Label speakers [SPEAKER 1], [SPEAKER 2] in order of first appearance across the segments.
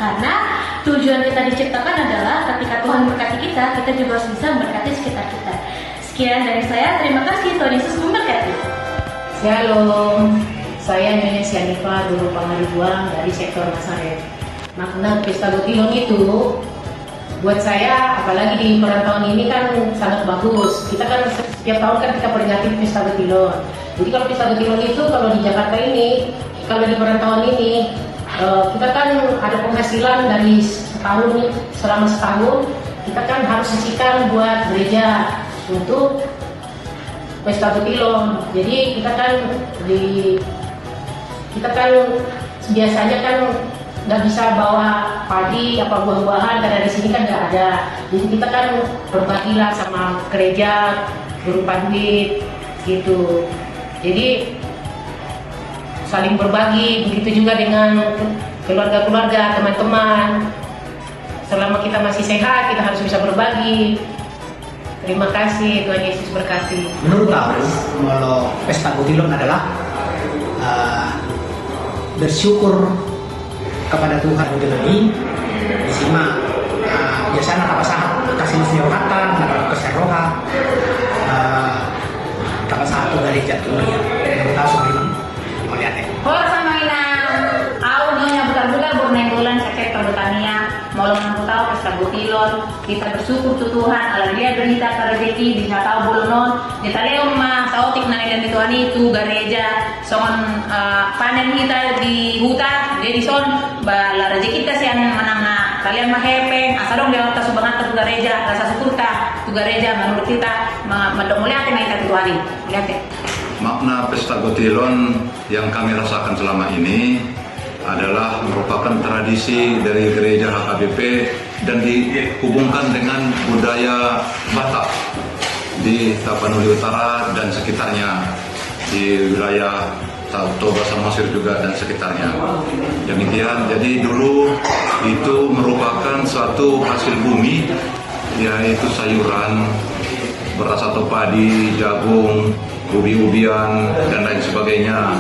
[SPEAKER 1] Karena tujuan kita diciptakan adalah ketika Tuhan memberkati kita, kita juga harus bisa memberkati sekitar kita. Sekian dari saya, terima kasih, Tuhan Yesus memberkati.
[SPEAKER 2] Shalom, saya Nyonya Sianifa Dulu Pangaribuan dari sektor Nazaret. Makna Pesta Gotilon itu buat saya, apalagi di perantauan ini kan sangat bagus. Kita kan setiap tahun kan kita peringati Pesta Gotilon. Jadi kalau Pesta Gotilon itu kalau di Jakarta ini, kalau di perantauan ini, kita kan ada penghasilan dari setahun, selama setahun kita kan harus sisihkan buat gereja untuk Pesta Gotilon. Jadi kita kan biasanya kan nggak bisa bawa padi apa buah-buahan karena di sini kan nggak ada. Jadi kita kan berbagilah sama gereja berupa duit gitu. Jadi saling berbagi, begitu juga dengan keluarga-keluarga, teman-teman. Selama kita masih sehat, kita harus bisa berbagi. Terima kasih, Tuhan Yesus berkati.
[SPEAKER 3] Menurut aku, kalau Pesta Gotilon adalah bersyukur kepada Tuhan ini disimak. Biasanya apa sah kasih nasihat, ada keserohan, apa sah itu dari jatuhnya. Menurut aku sebelum melihatnya.
[SPEAKER 4] Hola sama inang, aku nyonya bulan-bulan bernenggolan sakit perhutania, mau aku tahu Pesta Gotilon, kita bersyukur tu Tuhan, ala dia berita rezeki, bisa tahu bulunon, kita leo mah sautik na ilan Tuhan itu gereja, songon panen kita di hutan, jadi son, bala rezeki kita siang menang kalian mah hepeng, asa dong dia kita subangat tu gereja, rasa syukur ta, tu gereja menurut kita, mendong melihatin kita Tuhan ini, lihatin.
[SPEAKER 5] Makna Pesta Gotilon yang kami rasakan selama ini adalah merupakan tradisi dari gereja HKBP dan dihubungkan dengan budaya Batak di Tapanuli Utara dan sekitarnya, di wilayah Toba Samosir juga dan sekitarnya. Demikian, jadi dulu itu merupakan suatu hasil bumi, yaitu sayuran, beras atau padi, jagung, ubi-ubian, dan lain sebagainya.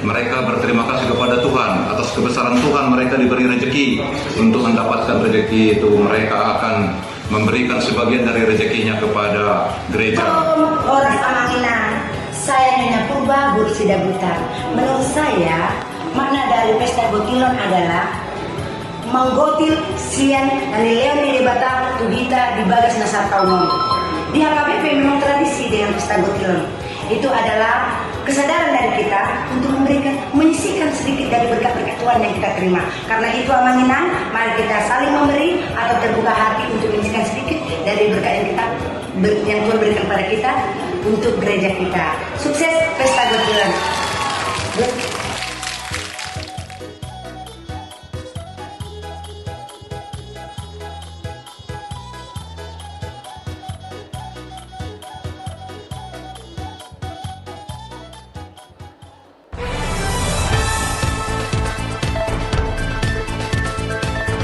[SPEAKER 5] Mereka berterima kasih kepada Tuhan atas kebesaran Tuhan, mereka diberi rezeki. Untuk mendapatkan rezeki itu mereka akan memberikan sebagian dari rezekinya kepada gereja.
[SPEAKER 6] Orang Amanginan, saya Nyonya Purba Guru Sidabutar. Menurut saya, makna dari Pesta Gotilon adalah menggotil sian dari leon di batang tubita di bagas nasar kaunon. Di HKBP memang tradisi dengan Pesta Gotilon. Itu adalah kesadaran dari kita untuk menyisihkan sedikit dari berkat-berkat Tuhan yang kita terima. Karena itu Amanginan, mari kita saling memberi atau terbuka hati untuk menyisihkan sedikit dari berkat yang Tuhan berikan pada kita untuk gereja kita. Sukses Pesta Gotilon.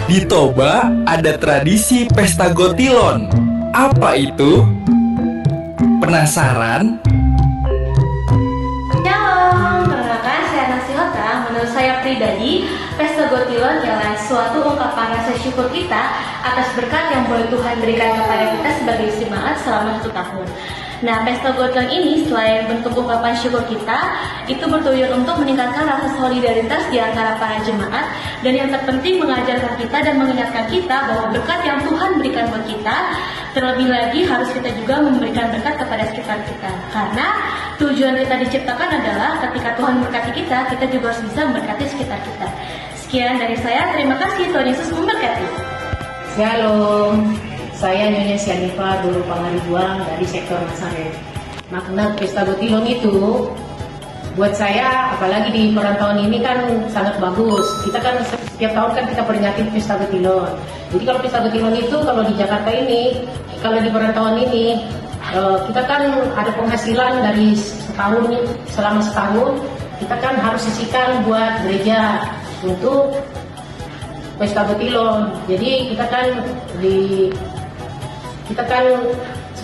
[SPEAKER 7] Di Toba ada tradisi Pesta Gotilon. Apa itu? Penasaran?
[SPEAKER 1] Shalom, perkenalkan saya Nasi Hota. Menurut saya pribadi, Pesta Gotilon ialah suatu ungkapan rasa syukur kita atas berkat yang boleh Tuhan berikan kepada kita sebagai jemaat selama 1 tahun. Nah, Pesta Gotilon ini selain bentuk ungkapan syukur kita, itu bertujuan untuk meningkatkan rasa solidaritas di antara para jemaat, dan yang terpenting mengajarkan kita dan mengingatkan kita bahwa berkat yang Tuhan berikan buat kita, terlebih lagi harus kita juga memberikan berkat kepada sekitar kita. Karena tujuan kita diciptakan adalah ketika Tuhan memberkati kita, kita juga harus bisa memberkati sekitar kita. Sekian dari saya, terima kasih, Tuhan Yesus memberkati.
[SPEAKER 2] Shalom, saya Nyonya Sianifa Dulu Pangaribuan dari sektor Nazaret. Makna Pesta Gotilon itu buat saya, apalagi di perantauan ini kan sangat bagus. Kita kan setiap tahun kan kita peringati Pesta Gotilon. Jadi kalau Pesta Gotilon itu kalau di Jakarta ini, kalau di perantauan ini, kita kan ada penghasilan dari setahun, selama setahun kita kan harus sisihkan buat gereja untuk Pesta Gotilon. Jadi kita kan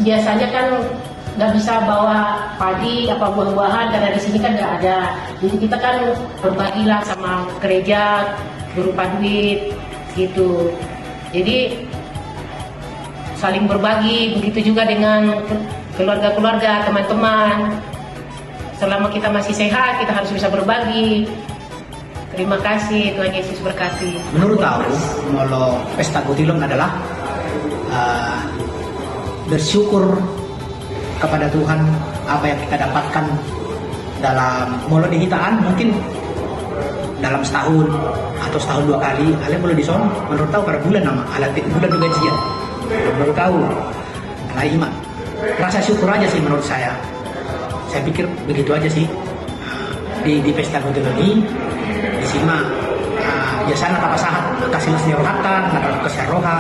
[SPEAKER 2] biasanya kan nggak bisa bawa padi apa buah-buahan karena di sini kan nggak ada. Jadi kita kan berbagilah sama gereja berupa duit gitu. Jadi saling berbagi, begitu juga dengan keluarga-keluarga, teman-teman. Selama kita masih sehat, kita harus bisa berbagi. Terima kasih, Tuhan Yesus berkati.
[SPEAKER 3] Menurut aku, molo pesta Gotilon adalah bersyukur kepada Tuhan apa yang kita dapatkan dalam molo dihitaan, mungkin dalam setahun atau setahun 2 kali. Ale molo di son, menurut tahu pada bulan nama, bulan juga gajian. Menurut tahu, ala iman. Rasa syukur aja sih menurut saya. Saya pikir begitu aja sih. Di pesta Gotilon ini di sini mah biasanya kapasahat kasih nasi rohatan, nakal kasih roha,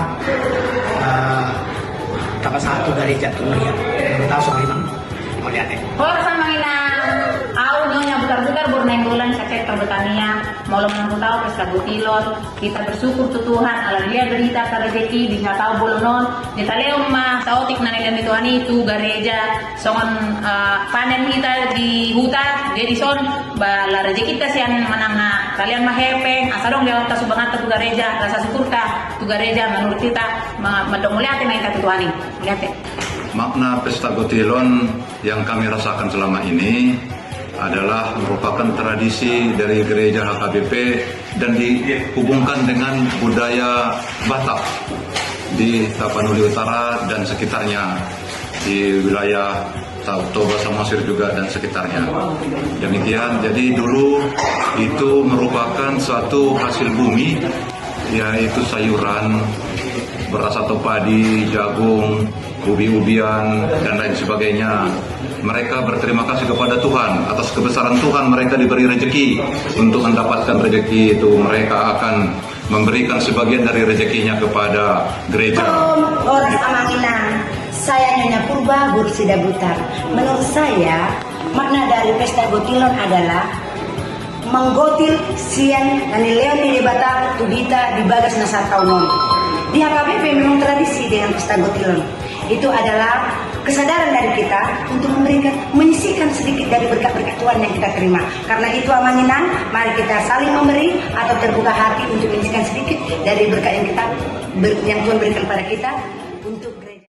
[SPEAKER 3] kapasahat tuh dari jatuh ya. Menurut tahu soal imam, mau lihat deh.
[SPEAKER 4] Hor sama ina, au nyonya butar-butar burnenggolan sakit terbetania, mau tahu pesta Gotilon, kita bersyukur tu Tuhan, ala dia berita ke rezeki, bisa tahu bolonon, kita leo mah sautik nanilan itu ani itu gereja, songon panen kita di hutan, jadi son bala rezeki kita sian mananga, kalian mah hepeng, asa dong dia waktu subangat tu gereja, rasa syukur ta, tu gereja menurut kita, mendong lihat naik tu ani, lihat ya.
[SPEAKER 5] Makna pesta Gotilon yang kami rasakan selama ini adalah merupakan tradisi dari gereja HKBP dan dihubungkan dengan budaya Batak di Tapanuli Utara dan sekitarnya, di wilayah Toba Samosir juga dan sekitarnya. Demikian, jadi dulu itu merupakan suatu hasil bumi, yaitu sayuran, beras atau padi, jagung, ubi-ubian, dan lain sebagainya. Mereka berterima kasih kepada Tuhan atas kebesaran Tuhan, mereka diberi rezeki. Untuk mendapatkan rezeki itu mereka akan memberikan sebagian dari rezekinya kepada gereja.
[SPEAKER 6] Orang Amanginan, saya Nyonya Purba Gursida Butar. Menurut saya makna dari pesta Gotilon adalah menggotil sian dan leoni di Batak tudita di bagas nasa taunon. Di HKBP memang tradisi dengan pesta Gotilon. Itu adalah kesadaran dari kita untuk menyisihkan sedikit dari berkat-berkat Tuhan yang kita terima. Karena itu Amanginan, mari kita saling memberi atau terbuka hati untuk menyisihkan sedikit dari berkat yang Tuhan berikan pada kita untuk gereja.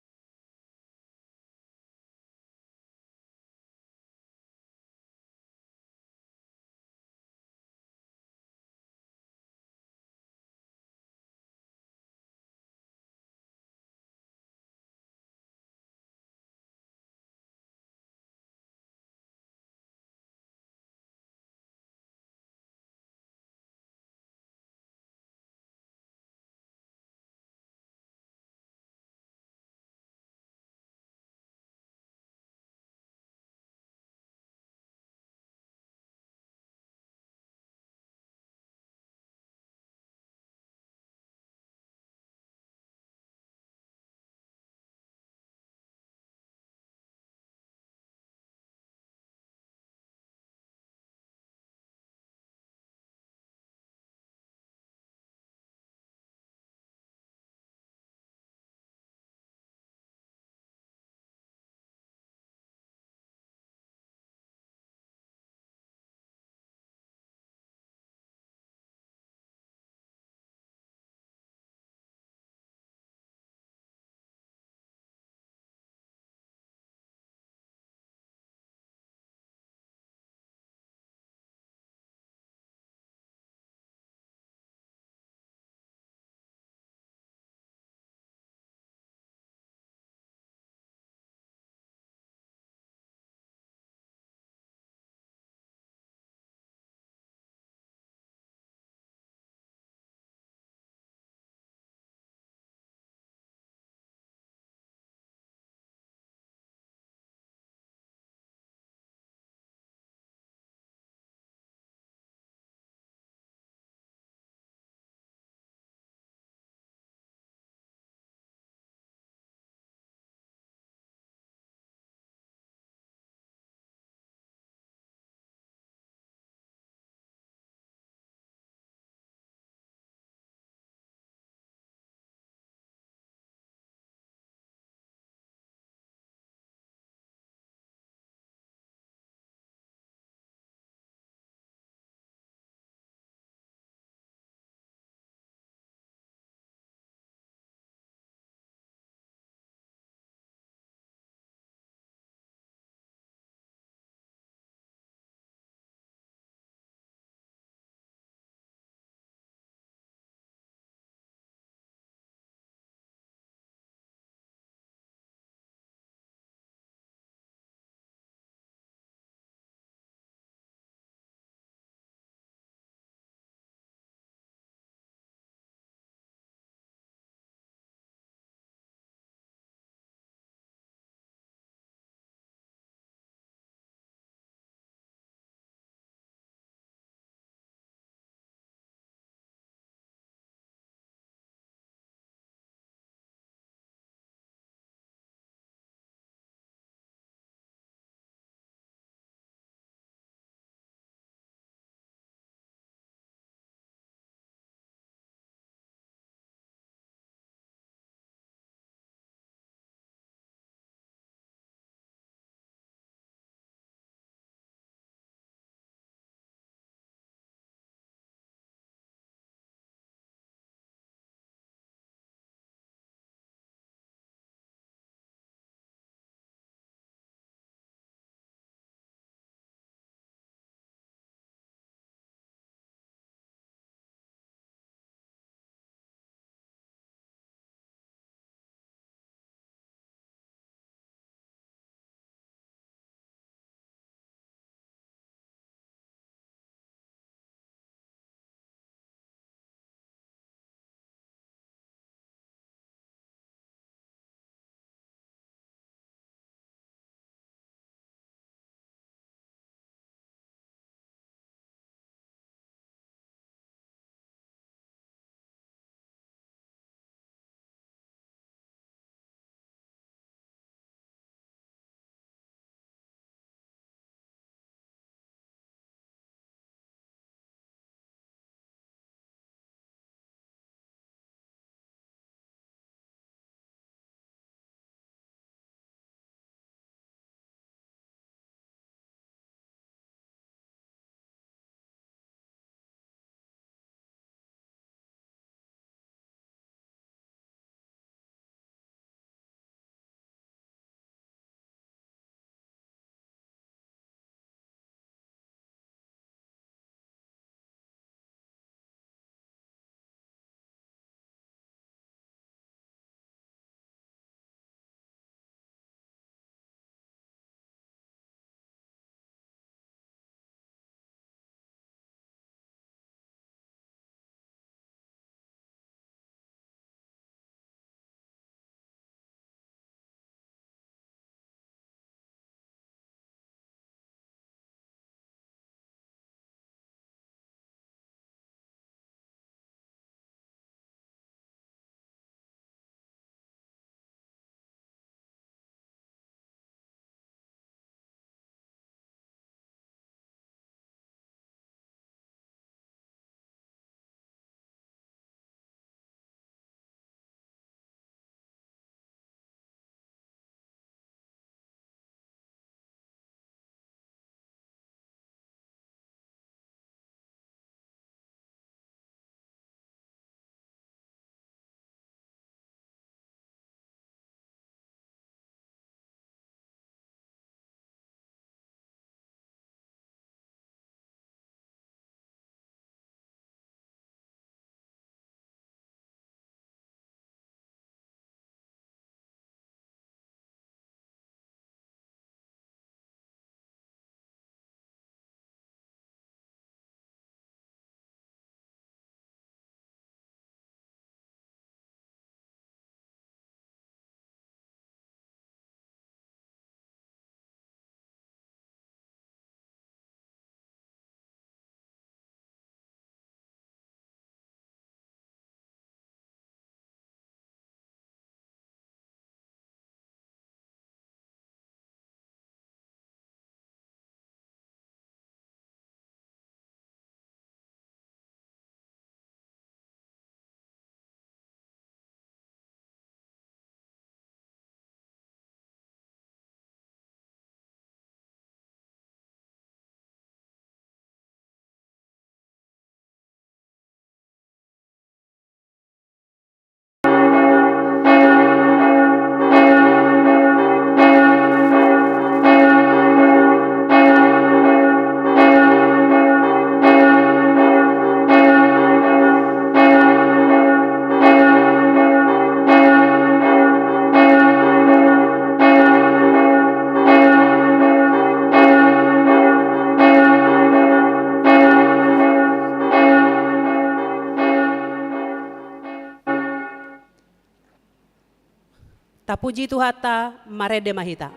[SPEAKER 8] Tapuji Tuhata marede mahita.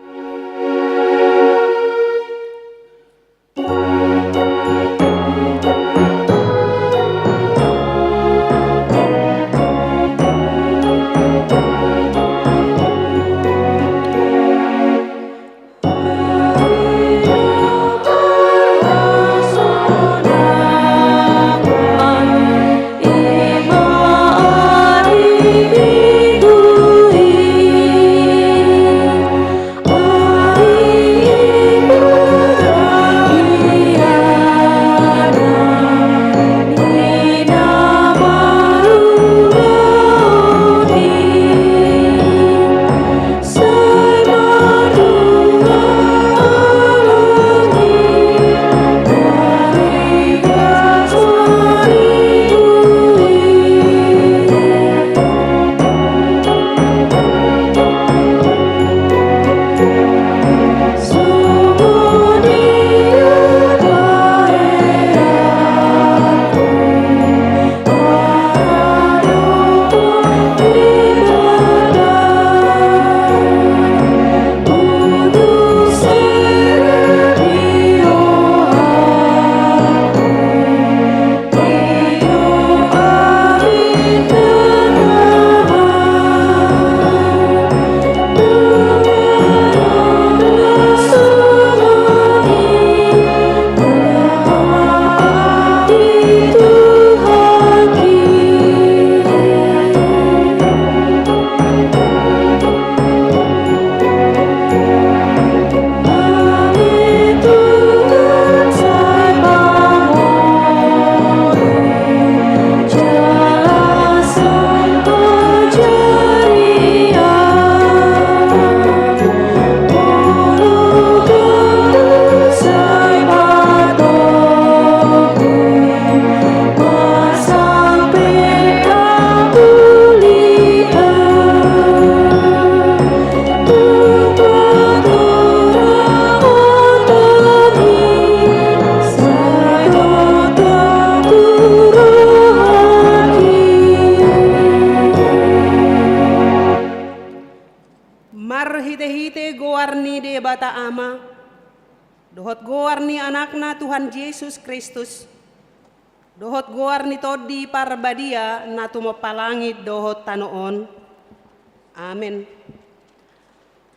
[SPEAKER 8] Marhite-hite goarni de bata ama, dohot goarni anakna Tuhan Yesus Kristus, dohot goarni todi parbadia na tumapalangit dohot tanoon. Amen.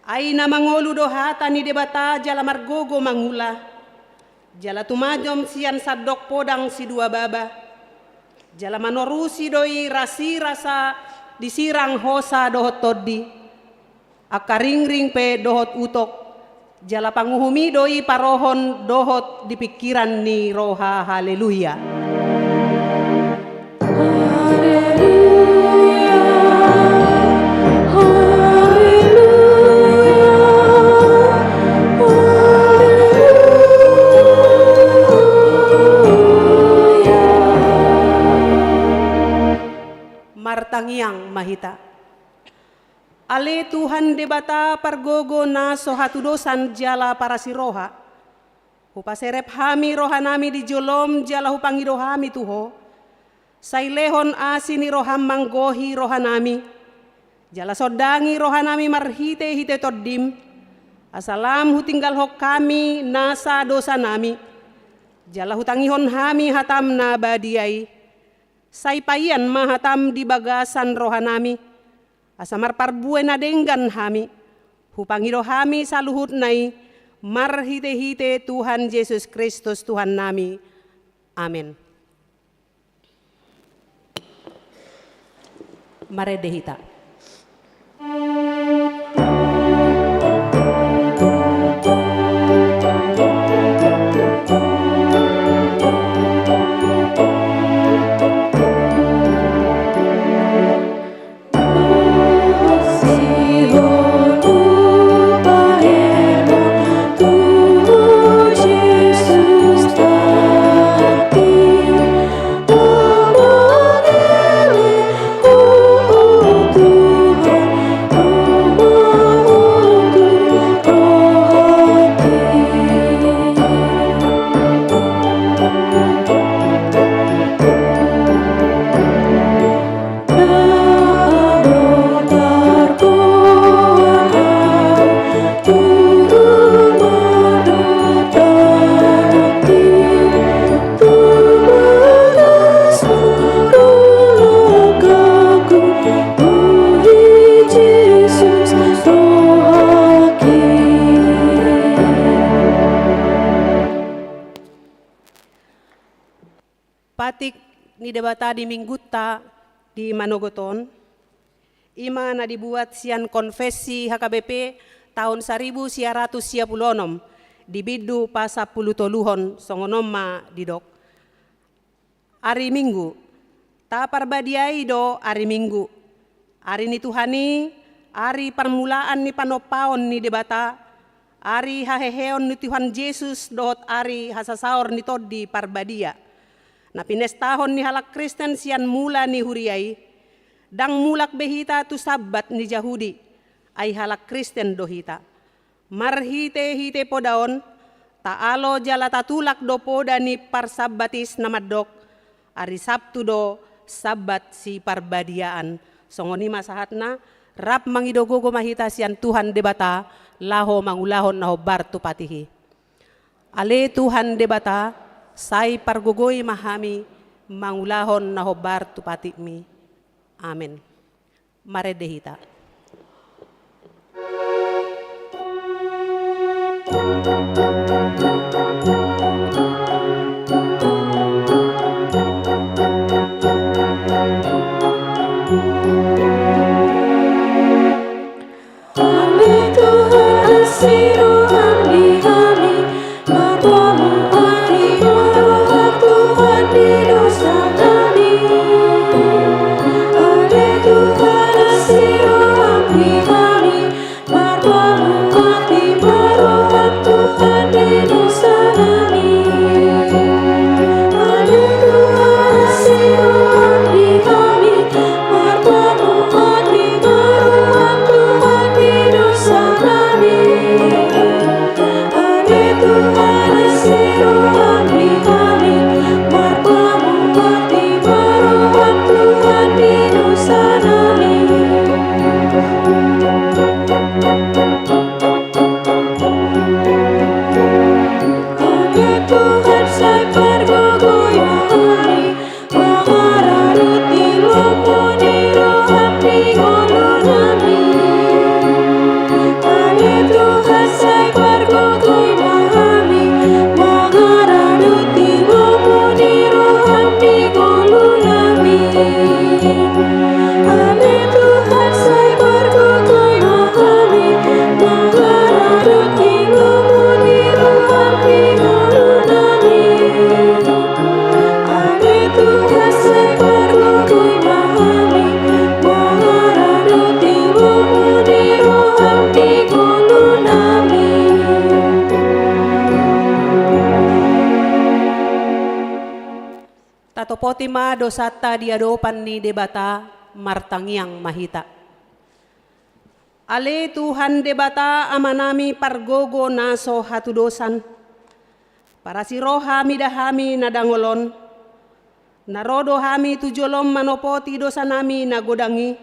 [SPEAKER 8] Ay na mangolu dohata ni debata jala margogo mangula, jala tumajom sian sadok podang si dua baba, jala manorusi doi rasi rasa disirang hosa dohot todi. Akaring-ring pe dohot utok, jala panguhumi doi parohon dohot di pikiran ni roha. Haleluya. Martangiang mahita. Ale Tuhan debata pargogo na sohatudosan jala para si roha. Hupaserep hami roha nami di jolom jala hupangi rohami tuho. Sailehon asini roham manggohi roha nami. Jala sodangi roha nami marhite hite toddim. Asalam hutinggal hok kami nasa dosa nami. Jala hutangihon hami hatam na badiai. Saipayan mahatam di bagasan roha nami. Asamar parbuen adenggan hami, hupangiro hami saluhut nai, marhite-hite Tuhan Yesus Kristus Tuhan nami. Amin. Maredehita.
[SPEAKER 9] Tu
[SPEAKER 8] patik ni debata di Mingguta di Manogoton. Ima na dibuat sian konfesi HKBP tahun 1996 di Bidu pasa pulutoluhon songonoma didok. Ari Minggu, ta parbadiai do ari Minggu. Ari ni Tuhani, ari permulaan ni panopaon ni debata, ari haheheon ni Tuhan Yesus dohot ari hasasaor ni todi parbadia. Na pinestahon ni halak Kristen sian mula ni huriai, dang mulak behita tu sabat ni Yahudi, ay halak Kristen dohita. Marhite-hite podaon, taalo jala tatulak do poda ni parsabatis namadok, ari Sabtu do sabat si parbadiaan. Songoni masahatna, rap mangidogogo mahita sian Tuhan debata, laho mangulahon naho bartu patihi. Ale Tuhan debata, say pargogoy mahami, mangulahon naho bartu patimi. Amin. Mare dehita. Potima dosata diadopan ni debata martangiang mahita. Ale Tuhan debata amanami pargogo naso hatudosan. Para si roha midahami nadangolon. Narodo hami tujolom manopoti dosa nami nagodangi.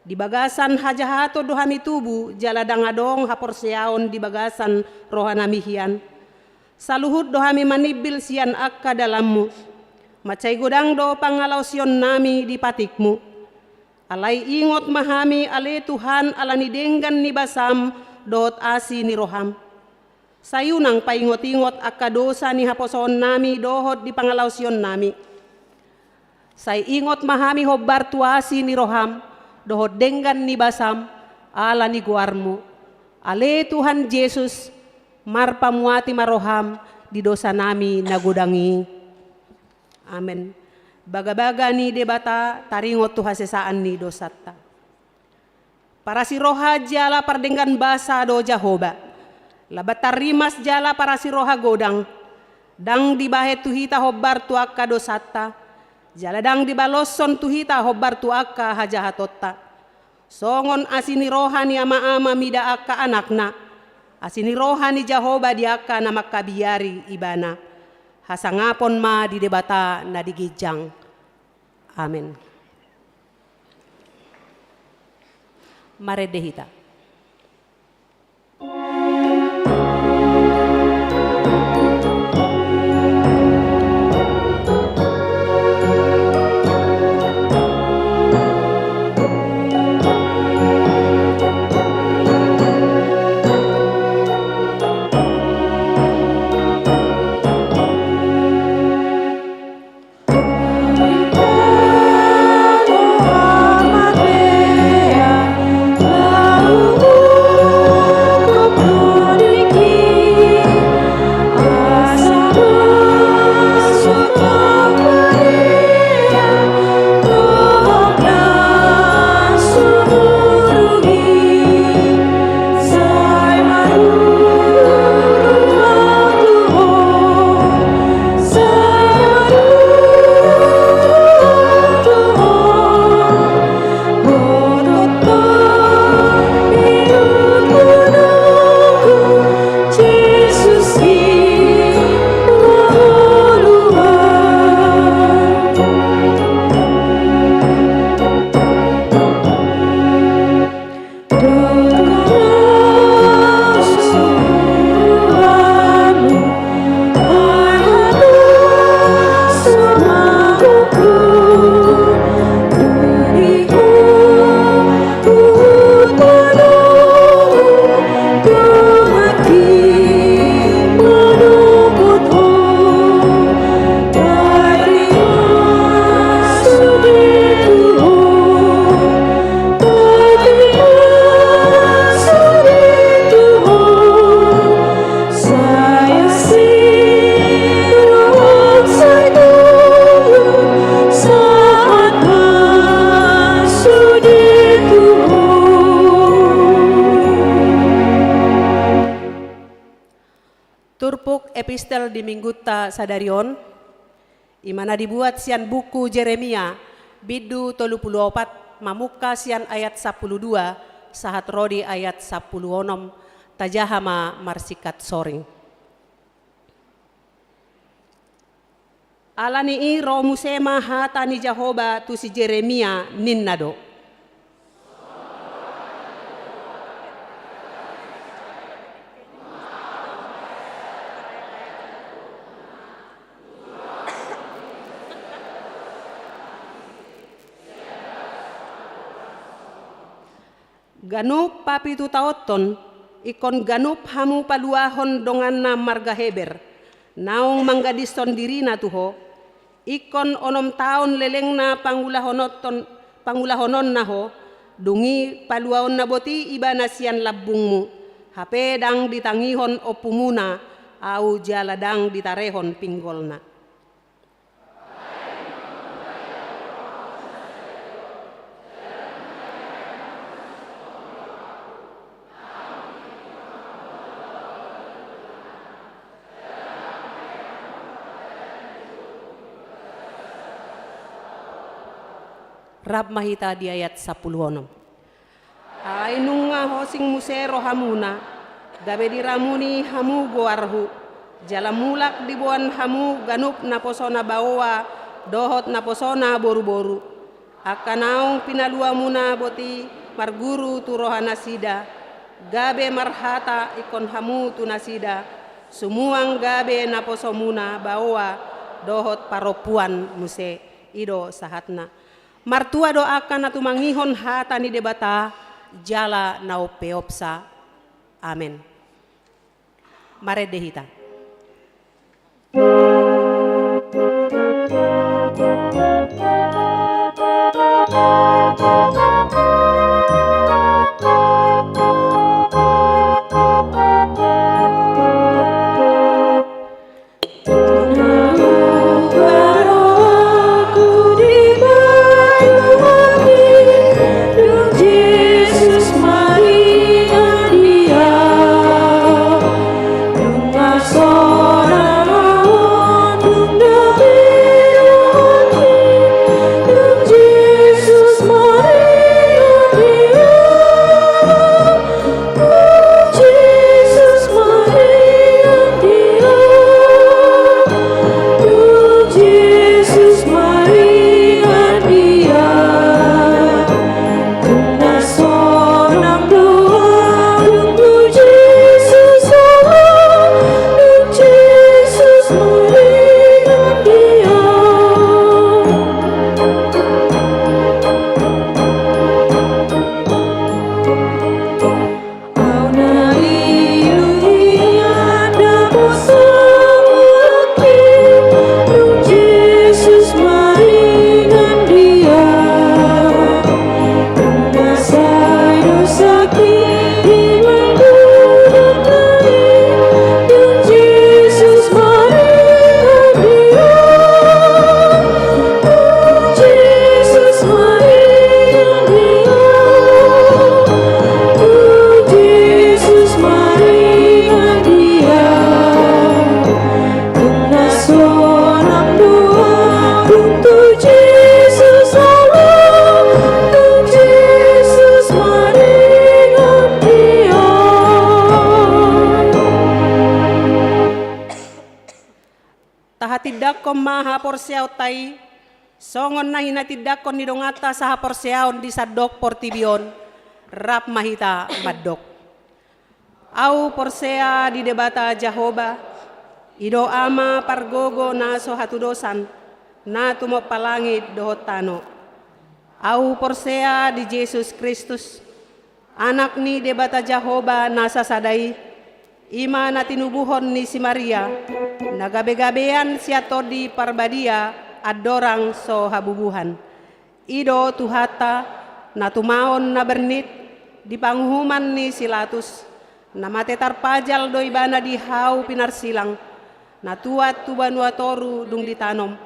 [SPEAKER 8] Di bagasan hajahato dohami tubu jaladangadong haporseaon di bagasan rohanami hian. Saluhut dohami manibil sian akka dalammu. Macay godang do pangalaw siyon nami di patikmu. Alay ingot mahami ale Tuhan alani denggan ni basam dot asi ni roham. Sayunang paingot-ingot akadosa ni haposon nami dohot di pangalaw siyon nami. Say ingot mahami hobar tuasi ni roham dohot denggan ni basam ala ni guarmu. Ale Tuhan Yesus marpamuati maroham di dosa nami nagudangi. Amen. Baga-baga ni debata taringot tu hasesaan ni dosata. Para si roha jala pardenggan basa do Jahoba. Labat tarimas jala para si roha godang. Dang dibahet tuhita hobar tu akka dosata. Jala dang dibaloson tuhita hobar tu akka hajahatotta. Songon asini roha ni ama-ama mida akka anakna. Asini roha ni Jahoba di akka na makabiari ibana. Hasangapon ma di debata na digijang. Amen. Mare dehita. epistel di Minggutta Sadarion, imana dibuat sian buku Jeremia, bidu 34, mamuka sian ayat 12, sahat rodi ayat 16, tajahama marsikat soring. Alani i romu sema hatani Jahoba tu si Jeremia ninnado. Ganup papi tu taoton, ikon ganup hamu paluahon dongan na marga heber. Naong manggadison dirina tuho, ikon onom taon leleng na pangulahonon na ho, dungi paluahon na boti iba na siyan labungmu, hapedang ditangihon o pumuna, au jaladang ditarehon pinggol na. Rab mahita di ayat 10. Ainung nga hosing musero hamuna, gabe diramuni hamu goarhu, jalamulak dibuan hamu ganup na posona bawa, dohot na posona boru-boru. Akanaong pinalua muna boti marguru tu rohana sida, gabe marhata ikon hamu tu nasida, sumuang gabe na posomuna bawa, dohot paropuan muse ido sahatna. Martua doakan atu mangihon hata ni debata jala nau peopsa. Amin. Mare dehita. Tidakon maha porsiaw tay, songon na hinatidakon ni dongata sa porsiaon di sadok portibion, rap mahita madok. Au porsea di debata Jahoba, ido ama pargogo na so hatudosan, na tumo palangit dohot tano. Au porsea di Jesus Kristus, anak ni debata Jahoba nasa sadai, ima na tinubuhon ni si Maria, nagabe-gabean siya todi parbadia adorang so habubuhan. Ido tuhata na tumaon na bernit di panghuman ni Silatus, na matetar pajal do ibana di hau pinarsilang, na tuat tubanua toru dung ditanom,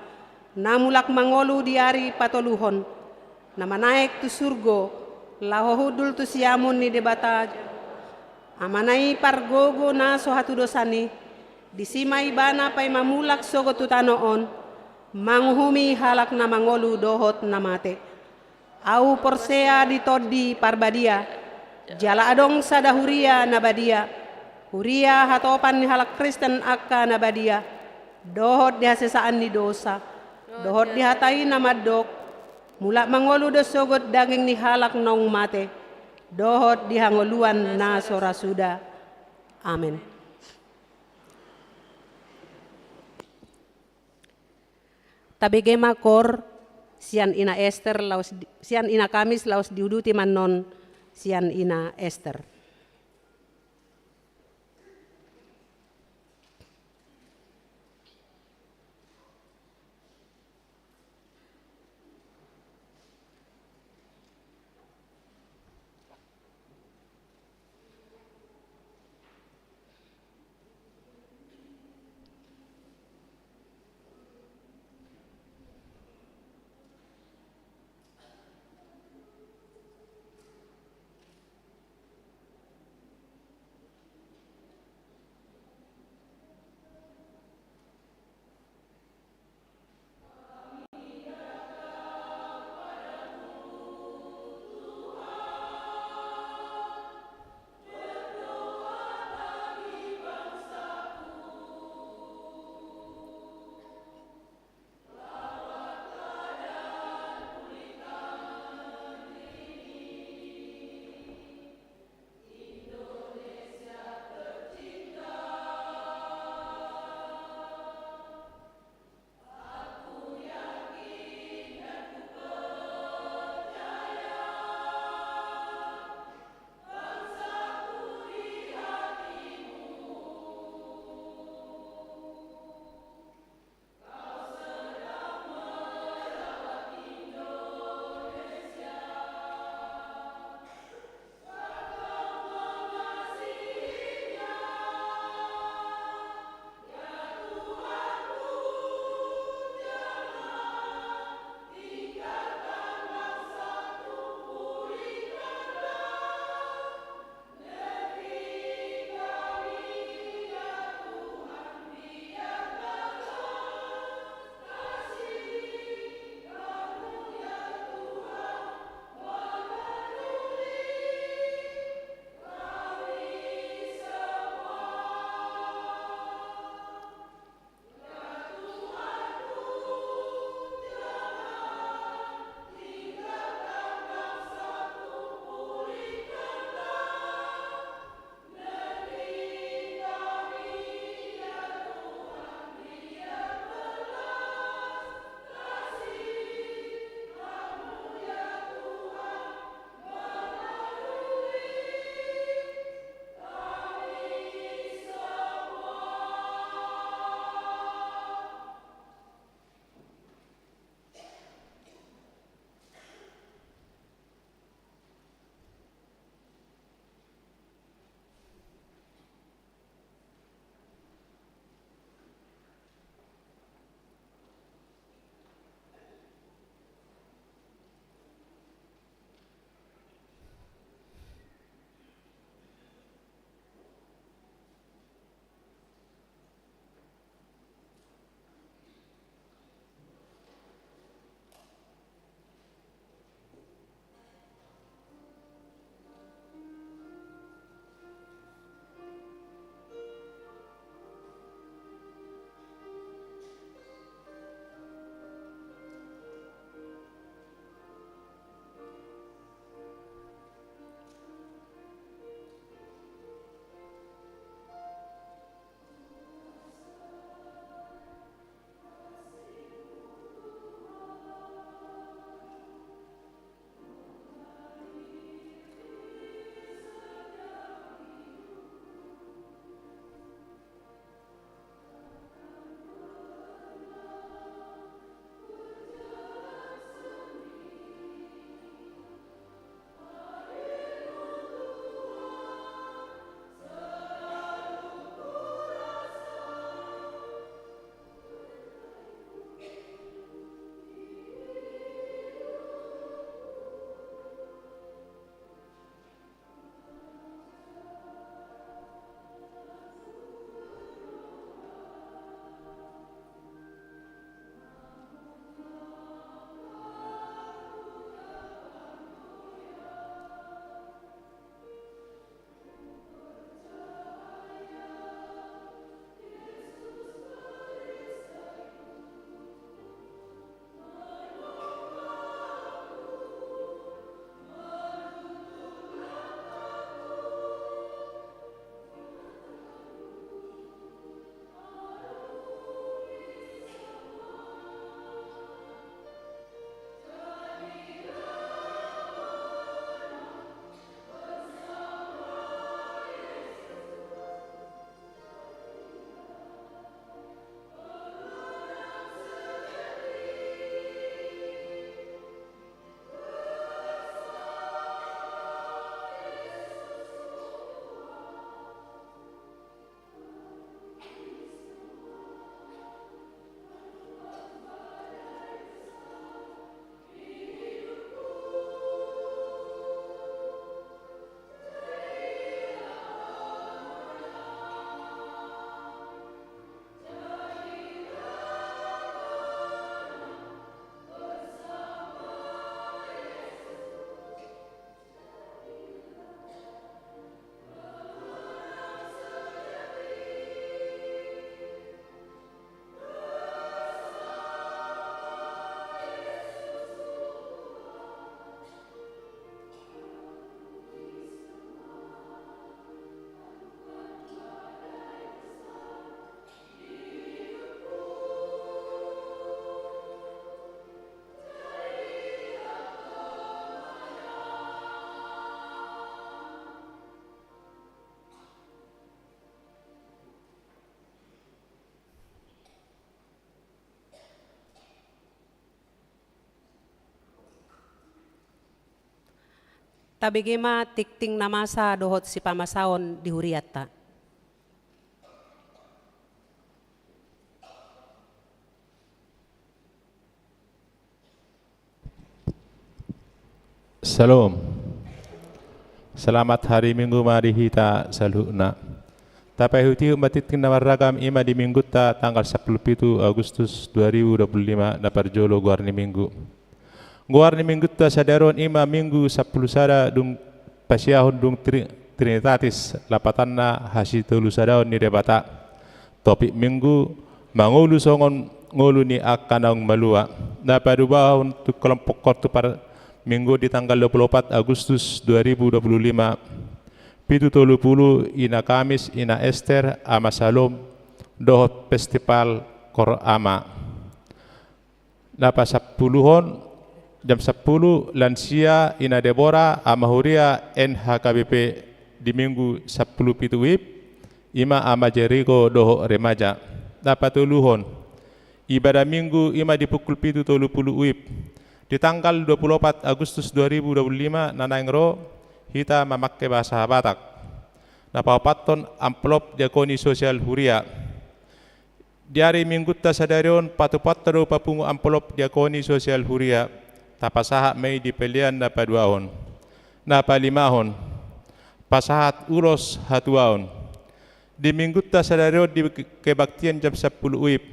[SPEAKER 8] na mulak mangolu di ari patoluhon, na manaik tu surgo, lahohudul tu siamun ni debata amanai pargogo na so hatudosani, disimay bana pay mamulak sogo tutanoon, manghumi halak na mangolu dohot na mate. Au porsea di todi parbadia, jala adong sada huria nabadia, huria hatopan ni halak Kristen akka nabadia, dohot dihasesaan ni dosa, dohot dihatai na madok, mula mangolu do sogot daging ni halak nong mate, dohot dihangoluan na sorasuda. Amin. Tabige makor sian ina Esther laus sian ina Kamis laus diuduti manon sian ina Esther. tabegema tikting namasa dohot si pamasaon di huriatta.
[SPEAKER 9] Salam. Selamat hari Minggu mari kita saluna. Tapai huti umat titing namaragam ima di minggu ta tanggal 10 Agustus 2025 na parjolo guarni minggu. Guarni minggu ta sadaron ima minggu 10 sada dung pasiahon dung Trinitatis lapatanna hasi telu sadaon ni debata. Topik minggu mangulu songon ngulu ni akanang malua. Na padubahon tu kelompok kortu par minggu di tanggal 24 Agustus 2025. Pitu tolu pulu ina Kamis ina Ester ama Salom dohot festival Korama. Napa 10-hon jam 10 lansia ina Deborah ama Huria NHKBP di minggu 10 pitu wib ima ama Jericho doho remaja. Napa 10-hon ibadah minggu ima di pukul pitu tolu pulu wib di tanggal 24 Agustus 2025 nanaingro kita memakai bahasa Batak. Napapaton amplop diakoni sosial Huria. Di hari minggu tasadarion patupataro papungu amplop diakoni sosial Huria. Tapasahat Mei di pelian napa 2 napa 5 pasahat ulos 1 di minggu tasadarion di kebaktian jam 10 uip.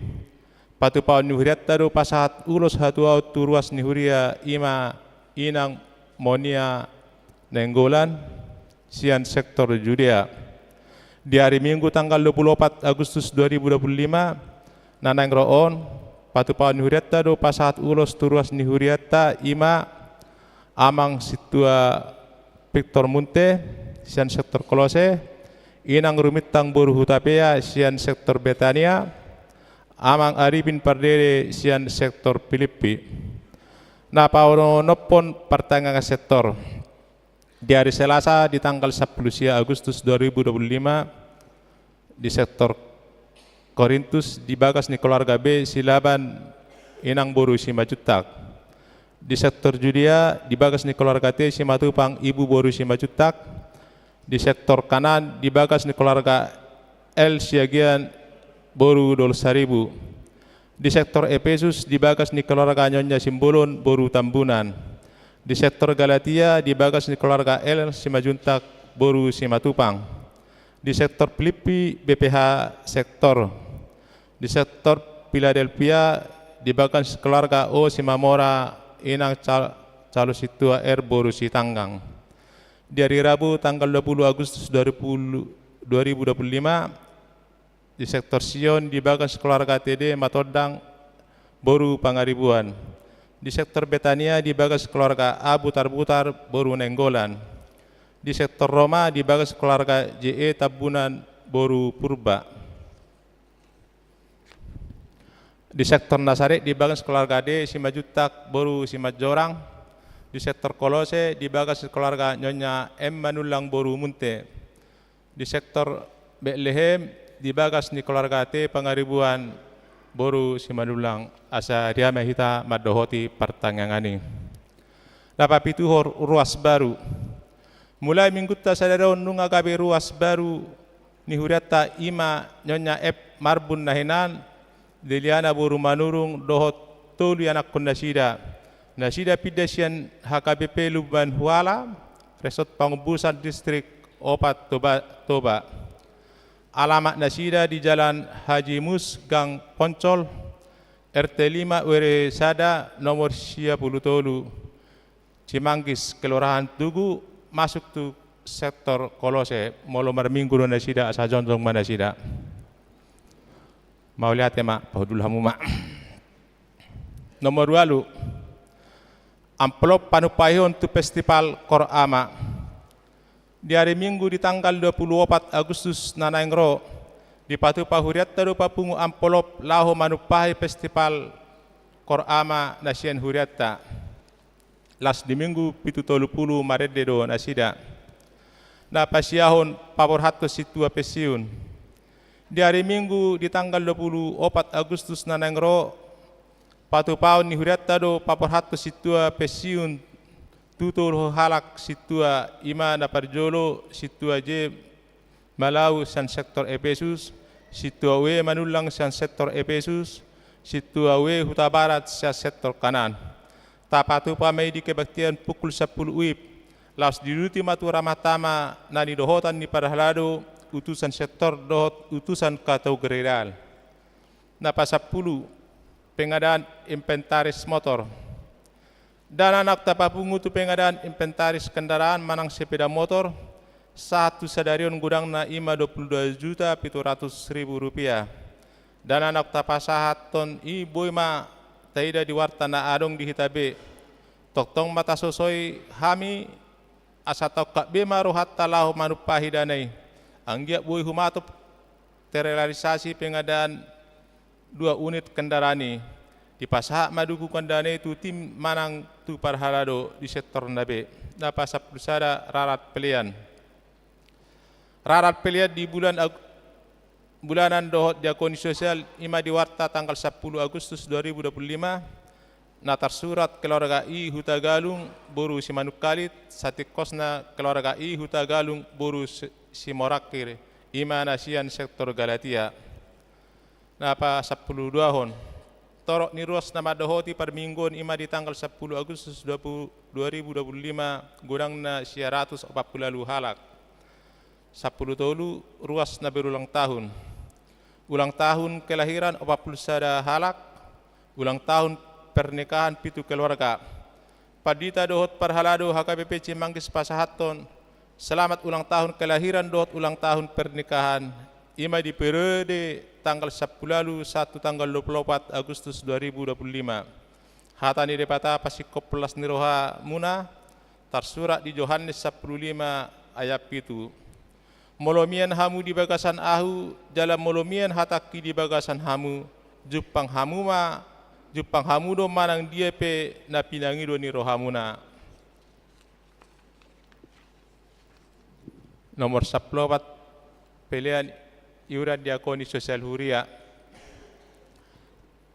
[SPEAKER 9] Patupaon ni Huria taro pasahat ulos 1 turuas ni Huria ima inang monia Nenggolan, sian sektor Judea. Di hari Minggu tanggal 24 Agustus 2025, nanang roon, patupaon huriatta do pasahat ulos turuas ni huriatta ima amang situa Victor Munte, sian sektor Kolose, inang rumitang boru hutapea, sian sektor Betania, amang Arifin Pardere, sian sektor Filipi. Napauno nopon pertengahan sektor. Di hari Selasa di tanggal 10 Agustus 2025 di sektor Korintus di bagas ni keluarga B silaban inang boru si majutak. Di sektor Judea di bagas ni keluarga T si matupang ibu boru si majutak. Di sektor kanan di bagas ni keluarga L siagian boru 12.000. Di sektor Efesus di bagas ni keluarga Nyonya Simbolon boru tambunan. Di sektor Galatia di bagas ni keluarga L Simajuntak boru Simatupang. Di sektor Filipi BPH sektor. Di sektor Philadelphia di bagas keluarga O Simamora inang calo situa R boru Sitanggang. Di hari Rabu tanggal 20 Agustus 2025 di sektor Sion di bagas keluarga TD Matodang boru Pangaribuan. Di sektor Betania di bagas keluarga A Butar-Butar boru Nenggolan. Di sektor Roma di bagas keluarga JE Tabunan boru Purba. Di sektor Nasaret di bagas keluarga D Simajutak boru Simajorang. Di sektor Kolose di bagas keluarga Nyonya M Manulang boru Munte. Di sektor Bethlehem di bagas ni keluarga T Pangaribuan boru Simanulang asa dia mahita madohoti pertangangani. Napapituhor ruas baru. Mulai minggu tasadaraon nunga gabe ruas baru ni huriata ima Nyonya F Marbun nahinan Deliana boru manurung dohot tolu anak nasida. Nasida pidasian HKBP Luban Huala Resort Pangubusan Distrik Opat Toba. Alamat nasida di Jalan Haji Mus Gang Poncol RT 5 Were Sada nomor 10 tolu Cimanggis Kelurahan Tugu masuk tu sektor Kolose molomar minggu nasida asa jonjong manasida. Mau lihat ya mak paudul hamu mak. Nomor 2 amplop panupayon tu festival Korama. Di hari Minggu di tanggal 24 Agustus nanaingro di Patu Pahuriat taru papungu amplop laho manupahi festival Korama nasian huriatta. Las di Minggu pitu tolu pulu marededo nasida. Na pasiahon pabor hato situa pesiun. Di hari Minggu di tanggal 24 Agustus nanaingro Patu Pau ni huriatta do pabor hato situa pesiun tutur halak situa ima na parjolo situa je Malau san sektor Efesus, situa we manulang san sektor Efesus, situa we huta barat san sektor kanan. Tapatu pamai di kebaktian pukul 10 WIB, laos diduti matu ramatama nani dohotan ni parhalado utusan sektor dohot utusan katau gereral. Napa 10 pengadaan inventaris motor. Dan anak tapapungu tu pengadaan inventaris kendaraan manang sepeda motor, satu sadarion gudang na ima 22.700.000 rupiah. Dan anak tapasahat ton boy ma taida di warta na adong di hitabe. Toktong mata sosoi hami asatok kak bema rohat talahu manupahi danai. Anggiak boy humatop terrealisasi pengadaan 2 unit kendaraan di pasahak maduku kandane itu tim manang tu parhalado di sektor nabe. Dapat sapusada rarat pelian. Rarat pelian di bulanan dohot diakoni sosial ima di warta tanggal 10 Agustus 2025 natar surat keluarga I Huta Galung boru si Manukalit satikosna keluarga I Huta Galung boru si Morakir ima nasian sektor Galatia napa 10 hon torok niruas nama dohoti per mingguan ima di tanggal 10 Agustus 2025 gudang na 140 halak 10 tolu ruas na berulang tahun. Ulang tahun kelahiran 41 halak, ulang tahun pernikahan 7 keluarga. Padita dohot parhalado HKBP Cimanggis Pasahaton, selamat ulang tahun kelahiran dohot ulang tahun pernikahan. Ima di periode tanggal 10 lalu 1 tanggal 24 Agustus 2025. Hatani depata pasikoplas niroha muna, tersurat di Yohanes 15 ayat 7. Molomian hamu di bagasan ahu, dalam molomian hataki di bagasan hamu, jupang hamu do manang dia pe na pinangido ni rohamuna. Nomor 14 pilihan iuran diakoni sosial huria.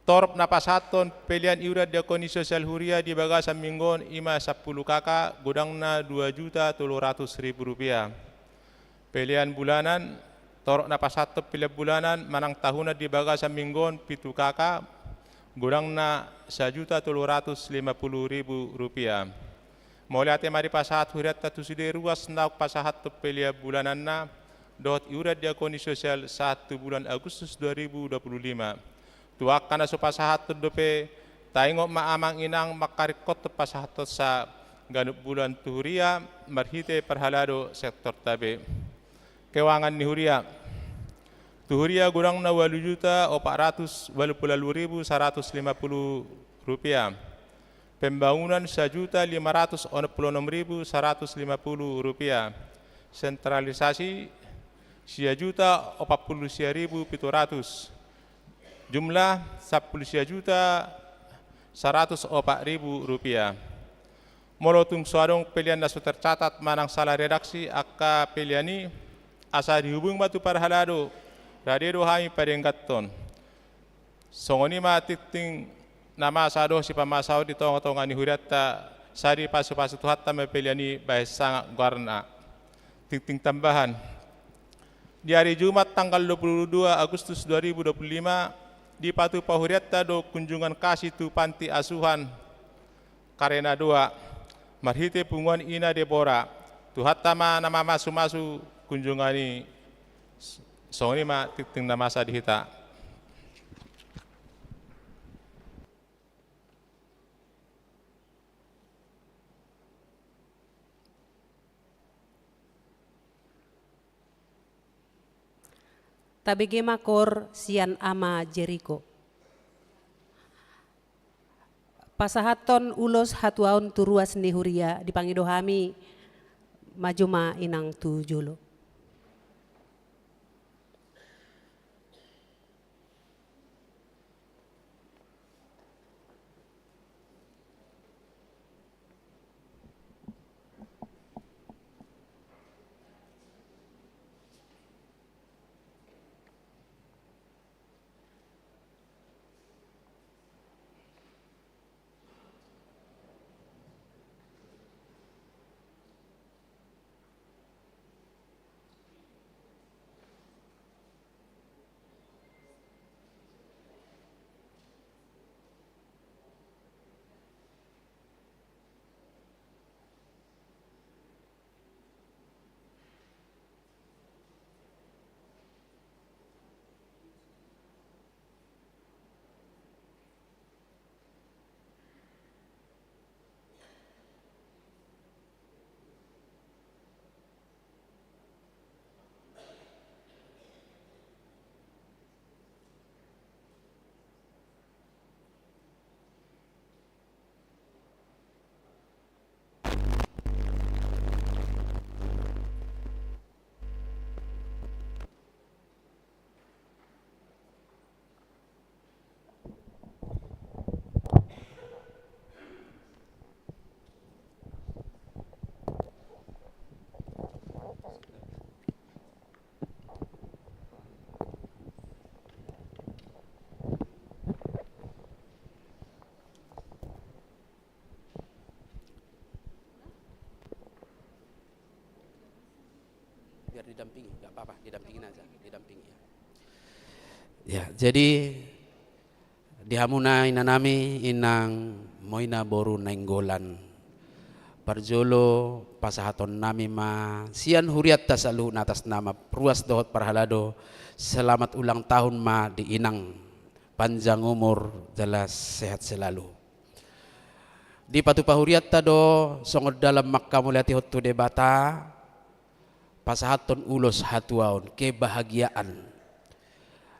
[SPEAKER 9] Torp napasaton pilihan iuran diakoni sosial huria di bagasan minggon ima 10 kakak, gudangna 2.300.000 rupiah. Pilihan bulanan, torok napasato pilihan bulanan, manang tahuna di bagasan minggon 7 kakak, gudang na 1.350.000 rupiah. Mulai ate mari pasahat huriat tatu sude ruas nauk pasahat tu pilihan bulanan na, dot iurat diakoni sosial 1 bulan Agustus 2025. Tuak kana so pasahat tu dope, taingok maamang inang makarikot tu pasahat sa ganuk bulan tuhuria, marhite perhalado sektor tabe. Kewangan ni huria. Tuhuria gudang na 8.480.150 rupiah. Pembangunan 1.566.150 rupiah. Sentralisasi 1.040.700. Jumlah 10.104.000 rupiah. Molotung suadong pilihan nasu tercatat manang salah redaksi akka pilihan asa dihubung batu parhalado radero hami padenggaton songoni ma titing nama sado si pamasao di tong-tongan ni huriata sari pasu-pasu tuhatta mepeliani bahas sangat guarna titing tambahan di hari Jumat tanggal 22 Agustus 2025 di patu pahuriata do kunjungan kasih tu panti asuhan Karena 2 marhite punguan ina Debora tuhatta ma nama masu-masu kunjungani songni ma titing na masa dihita.
[SPEAKER 8] Tabege makor sian ama Jericho. Pasahaton ulos hatuaun turuas nihuria dipangidohami majuma inang tu jolo.
[SPEAKER 10] biar didampingi, nggak apa-apa, didampingin aja, didampingi ya. Ya, jadi dihamuna inanami inang moina boru nenggolan parjolo pasahaton nami ma sian huriat tasalu atas nama pruas dohot parhalado selamat ulang tahun ma di inang panjang umur jelas sehat selalu di patu pahuriat tado songod dalam makka mulyati hotu debata pasahaton ulos hatuaon kebahagiaan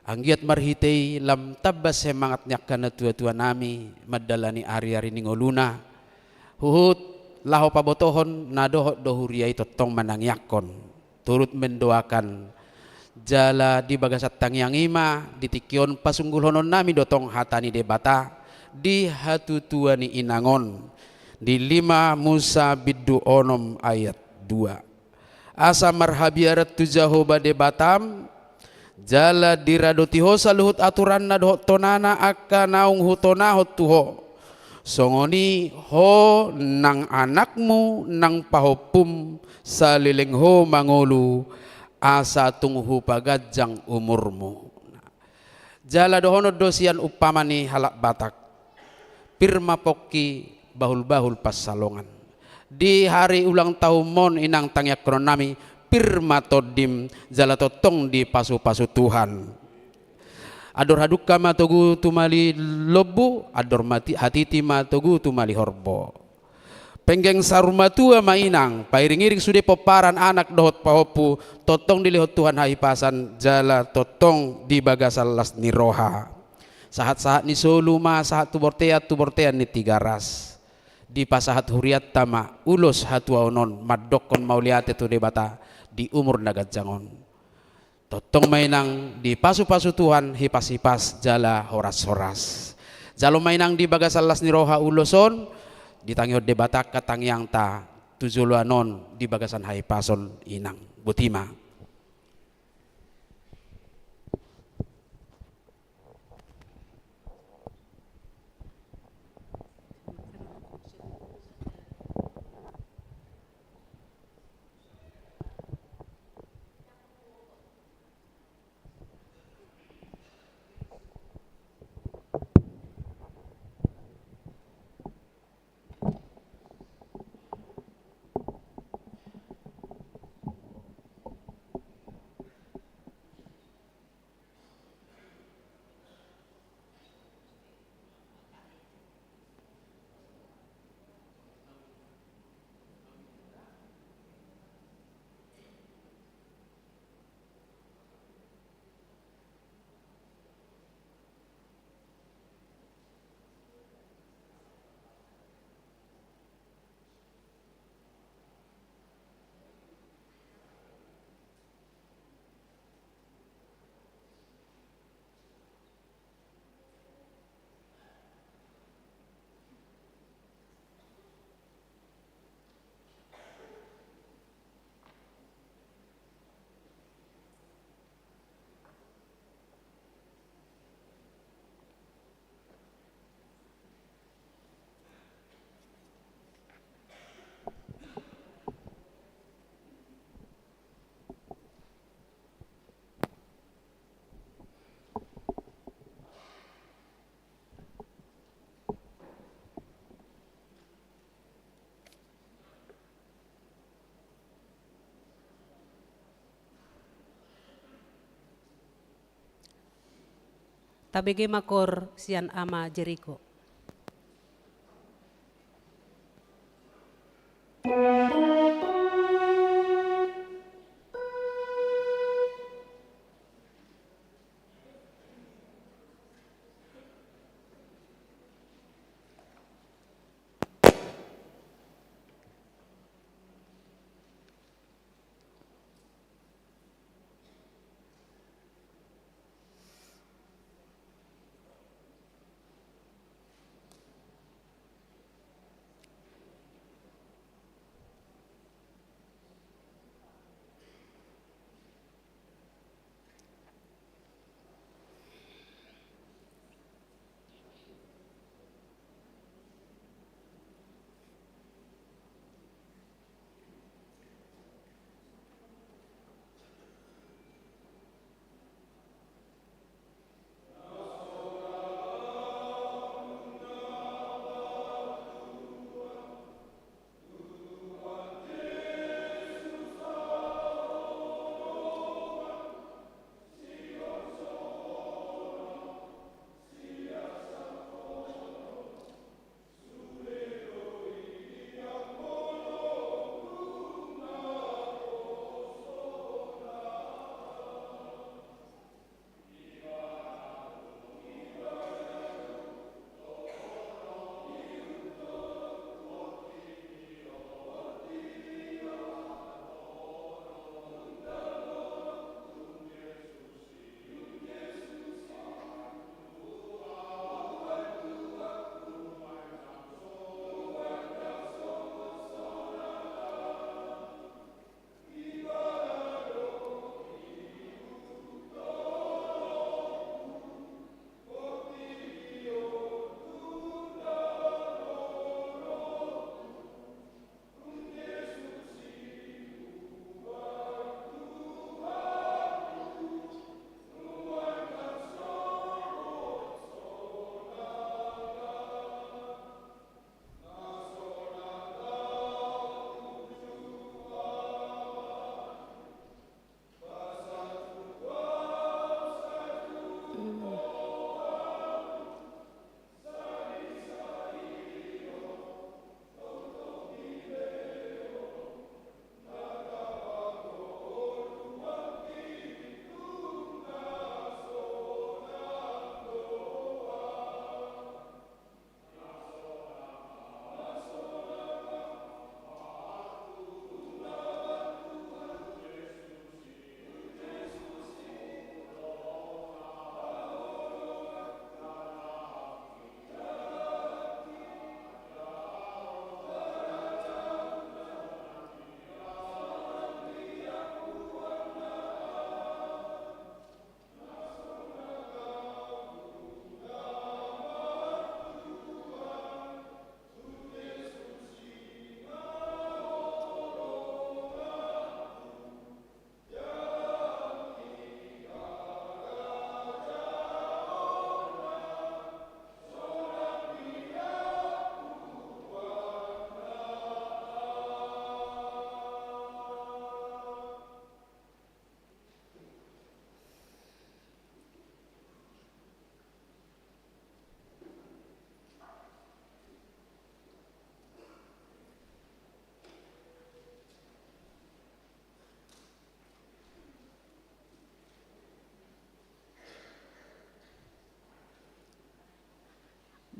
[SPEAKER 10] anggiat marhitei lam tabbas semangatnya kana tua-tua nami madalani ari-ari ningoluna huhut laho pabotohon nadohot dohuriai totong manangyakon turut mendoakan jala di bagasat tangyang ima ditikion pasunggulonon nami dotong hatani debata di hatutuani inangon di 5 Musa biddu onom ayat 2 asa marhabiarat tujahoba debatam jala diradoti ho saluhut aturan na dohot tonana akka naung hutona hot tuho songoni ho nang anakmu nang pahopum salileng ho mangolu asa tunghu pagajang umurmu jala dohono dosian upamani halak batak pirma pokki bahul-bahul pasalongan di hari ulang tahun mon inang tangyak kronami pirma todim jala totong di pasu-pasu Tuhan ador hadukka ma togu tumali lobu ador mati hatiti ma togu tumali horbo penggeng sarumatua mainang pairing-iring sude poparan anak dohot pahopu totong dilihot Tuhan haipasan jala totong di bagasal las ni roha sahat-sahat ni solu ma sahat tubortean ni 3 ras di pasahat huriat tama ulos hatuaonon madokon mauliate tu debata di umur nagat jangon totong mainang di pasu-pasu Tuhan hipas-hipas jala horas-horas jalo mainang di bagasal las ni roha uloson ditangyot debata katangyang ta tujuluanon di bagasan haipason inang butima
[SPEAKER 8] tabege makor sian ama Jeriko.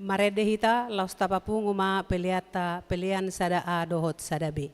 [SPEAKER 8] Marede hita laus tapapung uma peliata pelian sada a dohot sada b.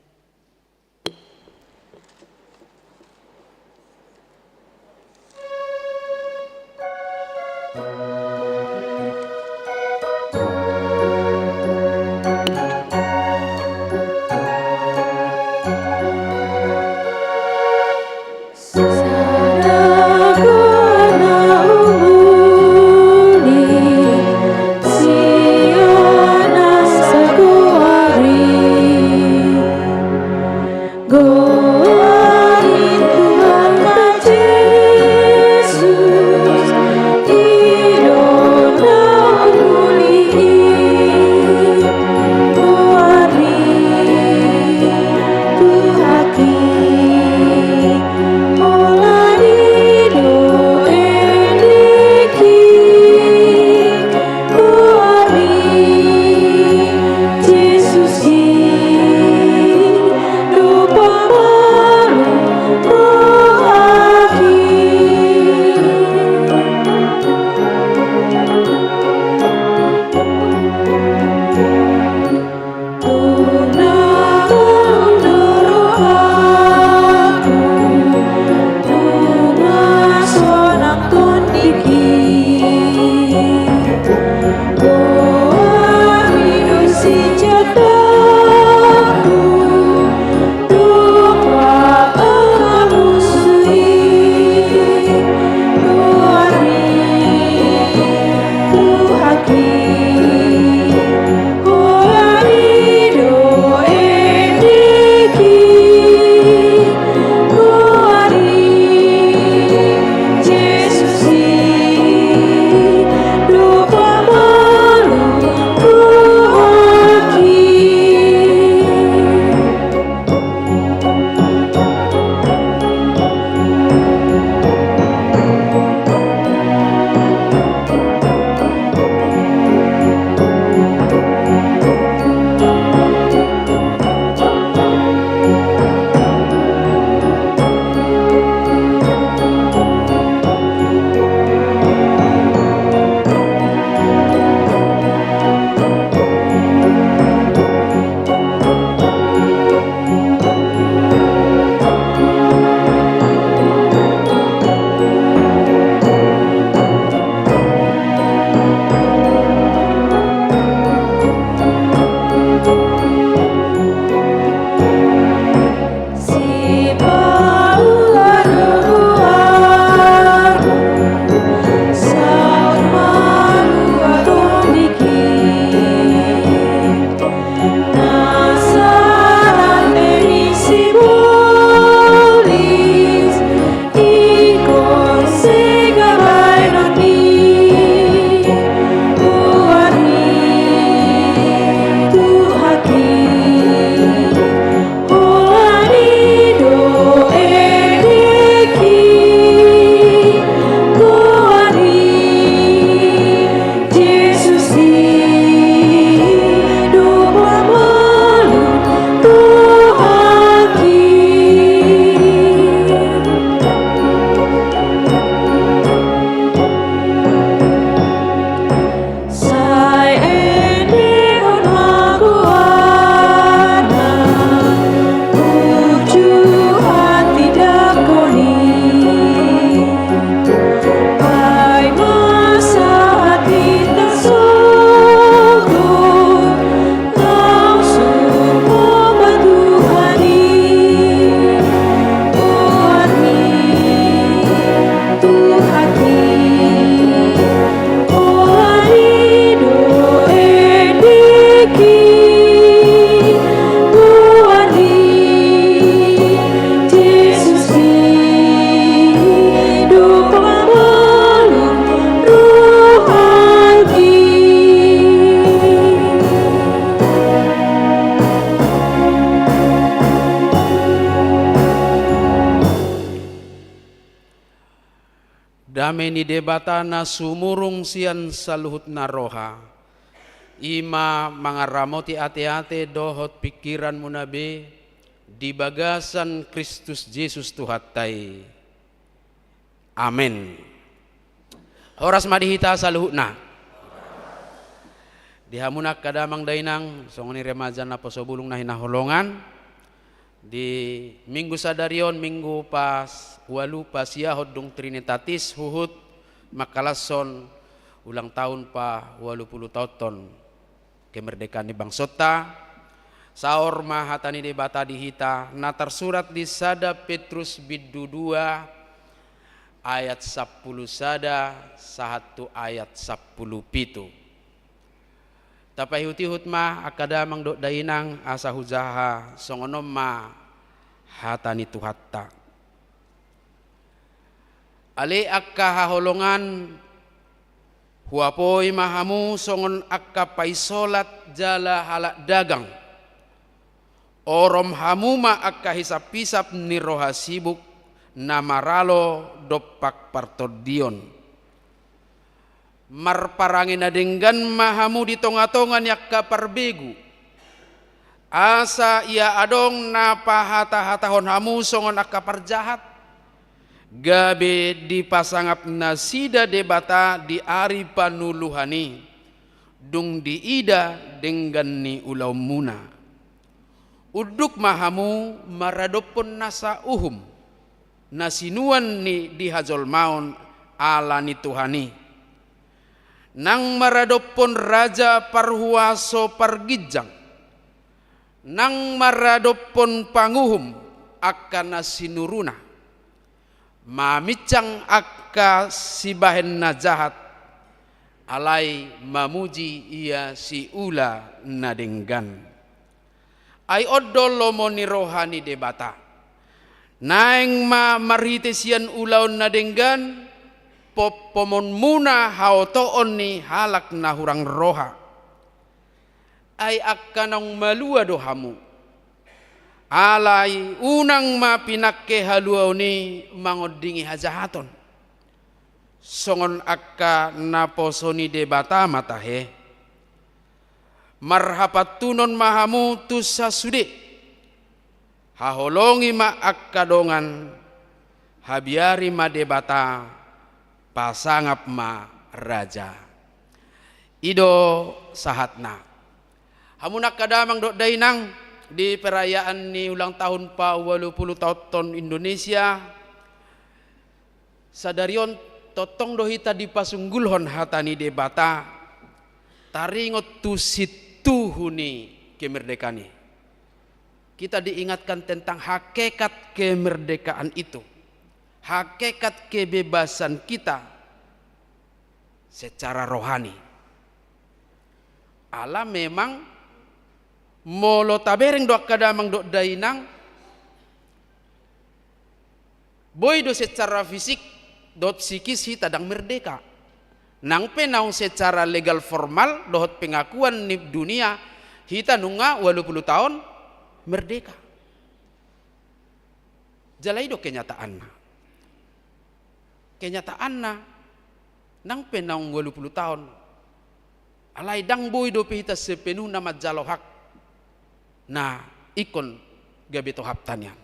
[SPEAKER 10] Dameni debatana sumurung sian saluhut naroha. Ima mangaramoti ate-ate dohot pikiran munabe di bagasan Kristus Yesus Tuhatai. Amin. Horas madihita saluhutna. Dihamunak kadamang dainang songoni remaja na posobulung na hinaholongan di minggu sadarion minggu pas walu pas yahod dung Trinitatis huhut makalason ulang tahun pa 80 tahun kemerdekaan di bangsota saor mahatani di bata dihita na tersurat di sada Petrus biddu 2 ayat 10 sada satu ayat 10 pitu. Tapay hutihut ma akadamang do dainang asa hujaha songonom ma hatani tuhatta. Ali akka haholongan huapoy mahamu songon akka paisolat jala halak dagang. Orom hamuma akka hisap-hisap ni roha sibuk namaralo dopak partodion. Marparangin na denggan mahamu di tonga-tongan yakka parbegu asa ia adong napahata-hatahon hamu songon akka parjahat gabe dipasangap nasida debata di ari panuluhani dung di ida denggan ni ulau muna uduk mahamu maradopon nasa uhum nasinuan ni dihajol maun ala ni tuhani nang maradopon raja parhuaso pargijang nang maradopon panguhum akka nasinuruna mamicang akka sibahen na jahat alay mamuji ia si ula nadenggan ay odolo mo ni rohani debata naeng maritesian ulaw nadenggan popomon muna haotoon ni halak na hurang roha ay akkanong malua dohamu alay unang mapinakke haluaw ni mangodingi hajahaton songon akka naposoni debata matahe marhapatunon mahamu tusa sude haholongi ma akkadongan habiari ma debata pasangap ma raja ido sahatna hamunak kadamang do dainang di perayaan ni ulang tahun pa 80 tahun Indonesia sadarion totong dohita di pasunggulhon hatani debata taringot tu situ huni kemerdekani kita diingatkan tentang hakikat kemerdekaan itu hakikat kebebasan kita secara rohani. Allah memang molo tabereng doa kadamang do dainang boy do secara fisik do psikis hita dang merdeka. Nang penaung secara legal formal dohot pengakuan ni dunia hita nunga 80 tahun merdeka. Jalai do kenyataanna. Kenyataanna nang penaung 80 tahun alay dang boy do pihita sepenuh nama jalohak na ikon gabito haptanya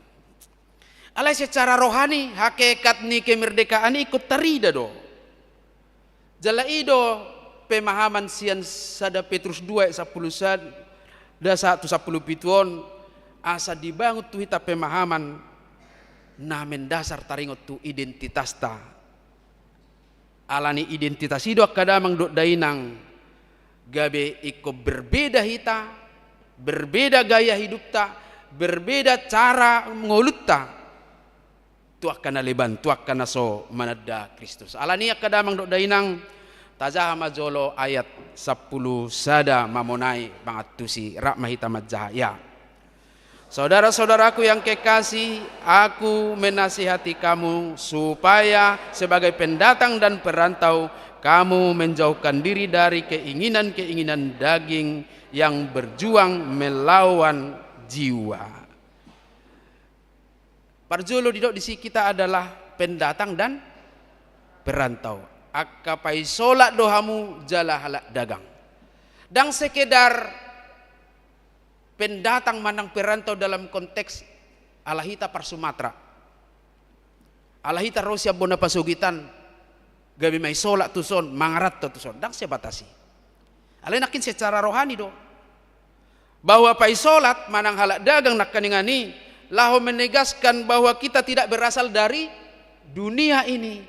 [SPEAKER 10] alay secara rohani hakikat ni kemerdekaan ikut tarida do jalaido pemahaman sian sada Petrus 2 10 sad da 1 10 pituon asa dibangun tu hita pemahaman na mendasar taringot tu identitas ta alani identitas hidup kadamang do dainang gabe iko berbeda hita berbeda gaya hidup ta berbeda cara ngolut ta tu akan leban tu akan so manada Kristus alani kadamang do dainang tajah majolo ayat 10 sada mamonai bangatusi rak mahita majaya. Saudara-saudaraku yang kekasih, aku menasihati kamu supaya sebagai pendatang dan perantau kamu menjauhkan diri dari keinginan-keinginan daging yang berjuang melawan jiwa. Parjolo didok disi kita adalah pendatang dan perantau. Akapai solat dohamu jala halak dagang. Dan sekedar pendatang manang perantau dalam konteks alahita par Sumatera alahita Rosia bona pasugitan gabi may solak tuson mangarat to tuson dang siya batasi Alenakin secara rohani do. Bahwa pai solat manang halak dagang nak kaningani lahu menegaskan bahwa kita tidak berasal dari dunia ini.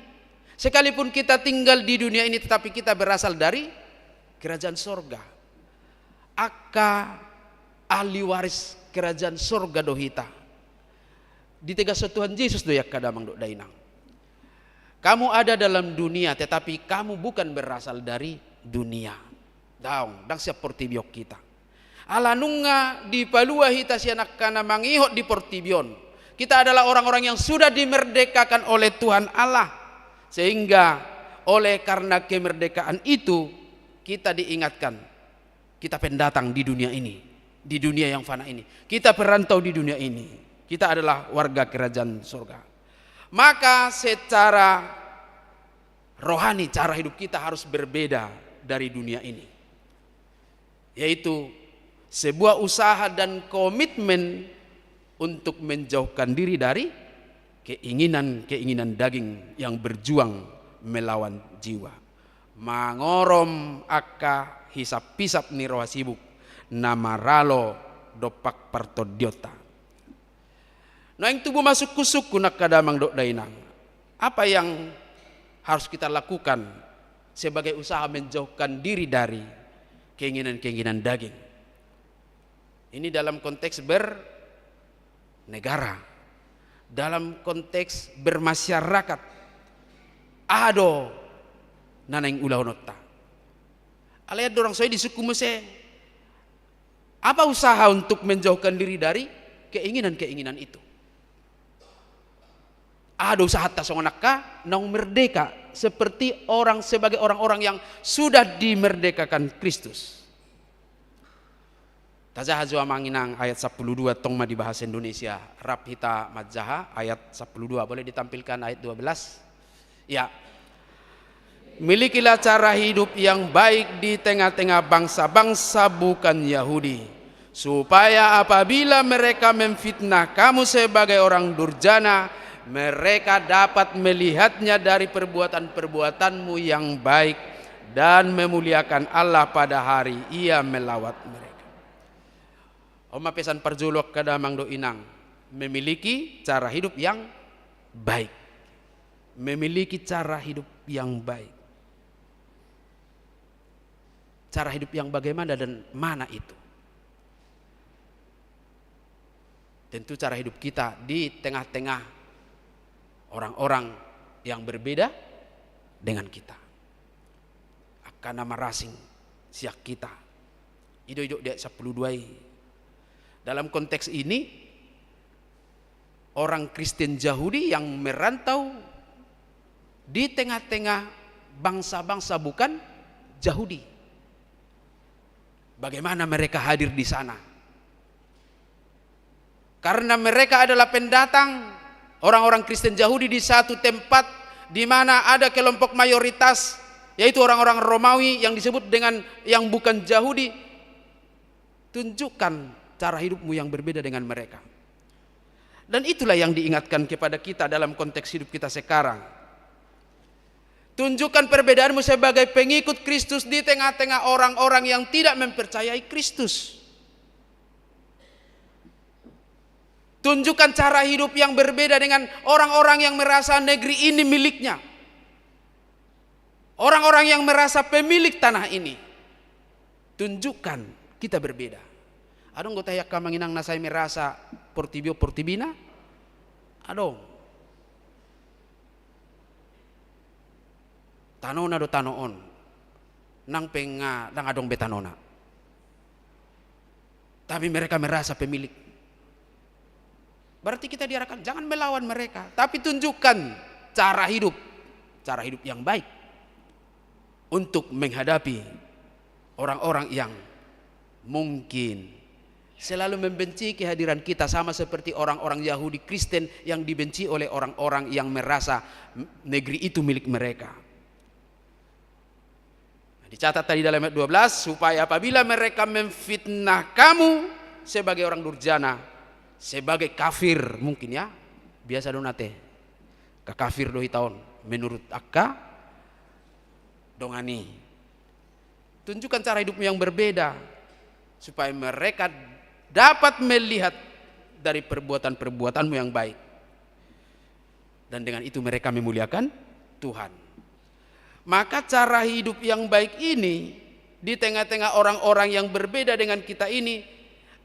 [SPEAKER 10] Sekalipun kita tinggal di dunia ini tetapi kita berasal dari kerajaan sorga. Aka ahli waris kerajaan sorga dohita. Ditegas Tuhan Yesus doyak kadamang dok dainang. Kamu ada dalam dunia tetapi kamu bukan berasal dari dunia. Daung dang siap portibiok kita. Alanunga di palua hita sianak kana mangihot di portibion. Kita adalah orang-orang yang sudah dimerdekakan oleh Tuhan Allah. Sehingga oleh karena kemerdekaan itu kita diingatkan. Kita pendatang di dunia ini. Di dunia yang fana ini. Kita perantau di dunia ini. Kita adalah warga kerajaan surga. Maka secara rohani cara hidup kita harus berbeda dari dunia ini. Yaitu sebuah usaha dan komitmen untuk menjauhkan diri dari keinginan daging yang berjuang melawan jiwa. Mangorom aka hisap-hisap ni roha sibuk namaralo dopak partodiota. Nah yang tubuh masuk kusuku nak kadamang dok dainang. Apa yang harus kita lakukan sebagai usaha menjauhkan diri dari keinginan-keinginan daging? Ini dalam konteks bernegara, dalam konteks bermasyarakat. Ado naneng ulah nota. Alaya dorang saya di suku Mesir. Apa usaha untuk menjauhkan diri dari keinginan-keinginan itu? Ada usaha tasonganaka nang merdeka seperti sebagai orang-orang yang sudah dimerdekakan Kristus. Tazaha jua manginang ayat 12 tong di bahasa Indonesia. Rap hita majaha ayat 12. Boleh ditampilkan ayat 12? Ya. Milikilah cara hidup yang baik di tengah-tengah bangsa-bangsa bukan Yahudi. Supaya apabila mereka memfitnah kamu sebagai orang durjana, mereka dapat melihatnya dari perbuatan-perbuatanmu yang baik dan memuliakan Allah pada hari Ia melawat mereka. Oma pesan perjulok kadamang do inang memiliki cara hidup yang baik. Memiliki cara hidup yang baik. Cara hidup yang bagaimana dan mana itu? Tentu cara hidup kita di tengah-tengah orang-orang yang berbeda dengan kita. Akan nama rasing siak kita. Ido dia 10 dalam konteks ini orang Kristen Yahudi yang merantau di tengah-tengah bangsa-bangsa bukan Yahudi. Bagaimana mereka hadir di sana? Karena mereka adalah pendatang, orang-orang Kristen Yahudi di satu tempat di mana ada kelompok mayoritas yaitu orang-orang Romawi yang disebut dengan yang bukan Yahudi. Tunjukkan cara hidupmu yang berbeda dengan mereka. Dan itulah yang diingatkan kepada kita dalam konteks hidup kita sekarang. Tunjukkan perbedaanmu sebagai pengikut Kristus di tengah-tengah orang-orang yang tidak mempercayai Kristus. Tunjukkan cara hidup yang berbeda dengan orang-orang yang merasa negeri ini miliknya. Orang-orang yang merasa pemilik tanah ini. Tunjukkan kita berbeda. Adong go tayak ka manginang nasay merasa portibio portibina? Adong. Tanona do tanoon. Nang penga nang adong betanona. Tapi mereka merasa pemilik. Berarti kita diarahkan jangan melawan mereka, tapi tunjukkan cara hidup yang baik untuk menghadapi orang-orang yang mungkin selalu membenci kehadiran kita, sama seperti orang-orang Yahudi Kristen yang dibenci oleh orang-orang yang merasa negeri itu milik mereka. Dicatat tadi dalam ayat 12, supaya apabila mereka memfitnah kamu sebagai orang durjana, sebagai kafir mungkin ya, biasa donate ka kafir dohi tahun menurut akka dongani Tunjukkan cara hidupmu yang berbeda supaya mereka dapat melihat dari perbuatan-perbuatanmu yang baik. Dan dengan itu mereka memuliakan Tuhan. Maka cara hidup yang baik ini di tengah-tengah orang-orang yang berbeda dengan kita ini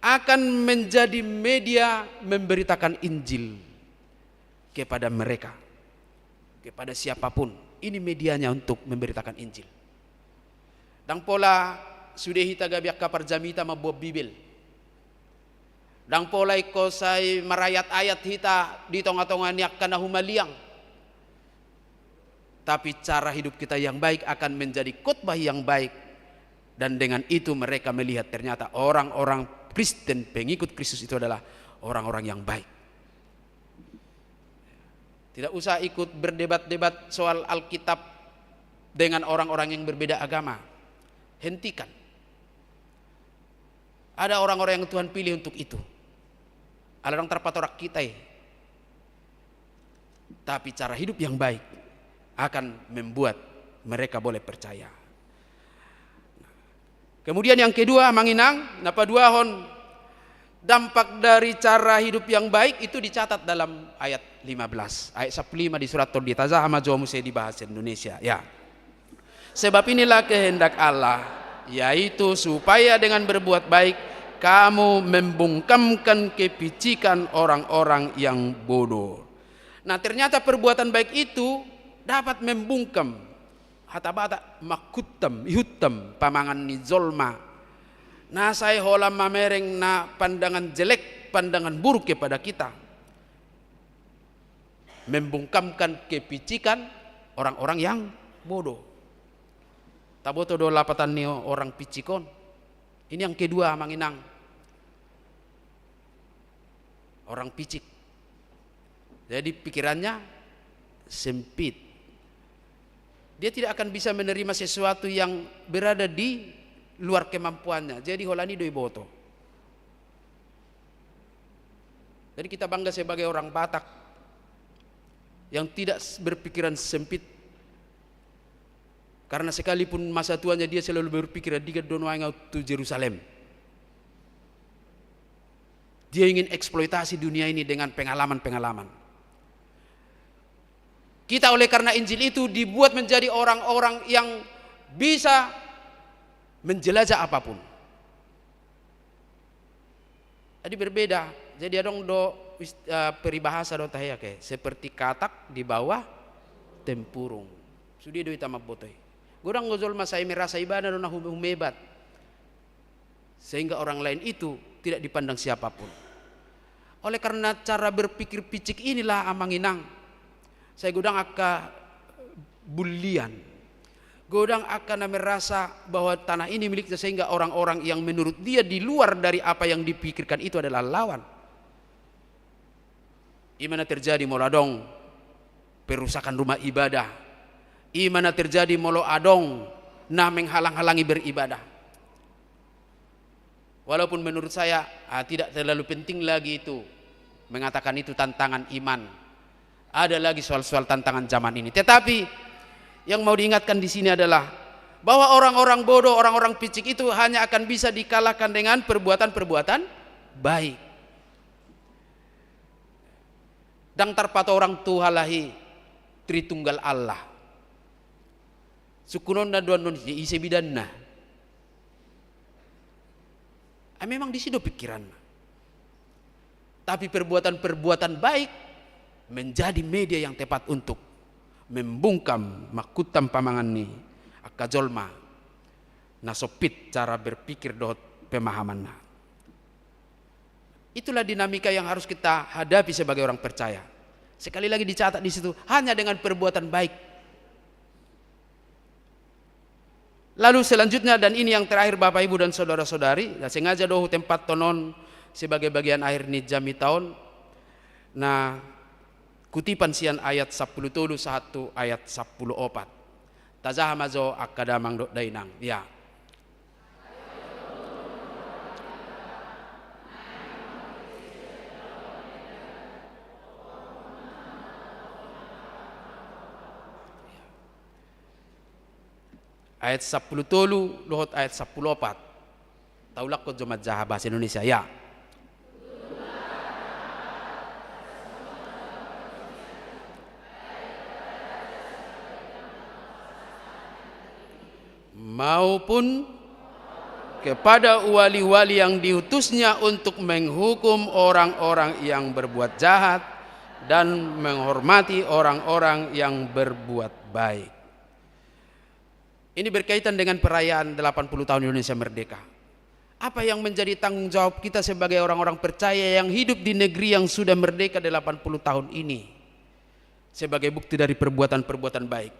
[SPEAKER 10] akan menjadi media memberitakan Injil kepada mereka, kepada siapapun. Ini medianya untuk memberitakan Injil. Dan pola sudah hita gabiak kapar jamita mabuah Bibil. Dan pola iko say marayat ayat hita di tengah-tengah niak kana humaliang. Tapi cara hidup kita yang baik akan menjadi khotbah yang baik. Dan dengan itu mereka melihat ternyata orang-orang Kristen pengikut Kristus itu adalah orang-orang yang baik. Tidak usah ikut berdebat-debat soal Alkitab dengan orang-orang yang berbeda agama. Hentikan. Ada orang-orang yang Tuhan pilih untuk itu. Ada orang terpatorak kita. Tapi cara hidup yang baik akan membuat mereka boleh percaya. Kemudian yang kedua, manginang, napa duahon dampak dari cara hidup yang baik itu dicatat dalam ayat 15. Ayat 15 di surat Toditaza sama Jawa Musa di bahasa Indonesia. Ya. Sebab inilah kehendak Allah, yaitu supaya dengan berbuat baik kamu membungkamkan kepicikan orang-orang yang bodoh. Nah, ternyata perbuatan baik itu dapat membungkam hatabata makutam ihutam pamangan ni zolma. Nah, saya holam mamereng na pandangan jelek, pandangan buruk kepada kita. Membungkamkan kepicikan orang-orang yang bodoh. Taboto do lapatan ni orang picikon. Ini yang kedua, manginang. Orang picik. Jadi pikirannya sempit. Dia tidak akan bisa menerima sesuatu yang berada di luar kemampuannya. Jadi holani doi boto. Jadi kita bangga sebagai orang Batak yang tidak berpikiran sempit. Karena sekalipun masa tuanya dia selalu berpikir dia dono angau tu Jerusalem. Dia ingin eksploitasi dunia ini dengan pengalaman-pengalaman. Kita oleh karena Injil itu dibuat menjadi orang-orang yang bisa menjelajah apapun. Jadi berbeda. Jadi adong do peribahasa do tahaya ke seperti katak di bawah tempurung. Sudi do itama botoi. Godang ngozol masai merasa ibadah do na humebat. Sehingga orang lain itu tidak dipandang siapapun. Oleh karena cara berpikir picik inilah amanginang. Saya godang akka bulian. Godang akan merasa bahwa tanah ini miliknya sehingga orang-orang yang menurut dia di luar dari apa yang dipikirkan itu adalah lawan. Imana terjadi moladong perusakan rumah ibadah. Imana terjadi molo adong na menghalang-halangi beribadah. Walaupun menurut saya tidak terlalu penting lagi itu mengatakan itu tantangan iman. Ada lagi soal-soal tantangan zaman ini. Tetapi yang mau diingatkan di sini adalah bahwa orang-orang bodoh, orang-orang picik itu hanya akan bisa dikalahkan dengan perbuatan-perbuatan baik. Dang tarpato orang tuhalahi Tritunggal Allah. Sukunon na duan isi bidanna. Memang di situ pikiran. Tapi perbuatan-perbuatan baik menjadi media yang tepat untuk membungkam makutam pamangan ni akajolma nasopit cara berpikir dohot pemahaman. Itulah dinamika yang harus kita hadapi sebagai orang percaya. Sekali lagi dicatat di situ hanya dengan perbuatan baik. Lalu selanjutnya dan ini yang terakhir Bapak Ibu dan saudara-saudari, sengaja dohu tempat tonon sebagai bagian akhir ni jami tahun. Nah, kutipan sian ayat 10 tulu 1 ayat 10 opat. Tazahamazo akadamang dok dainang. Ya. ayat 10 lohot ayat 14. Taulak ko jumat jaha bahasa Indonesia ya. Maupun kepada wali-wali yang diutusnya untuk menghukum orang-orang yang berbuat jahat dan menghormati orang-orang yang berbuat baik. Ini berkaitan dengan perayaan 80 tahun Indonesia Merdeka. Apa yang menjadi tanggung jawab kita sebagai orang-orang percaya yang hidup di negeri yang sudah merdeka 80 tahun ini? Sebagai bukti dari perbuatan-perbuatan baik.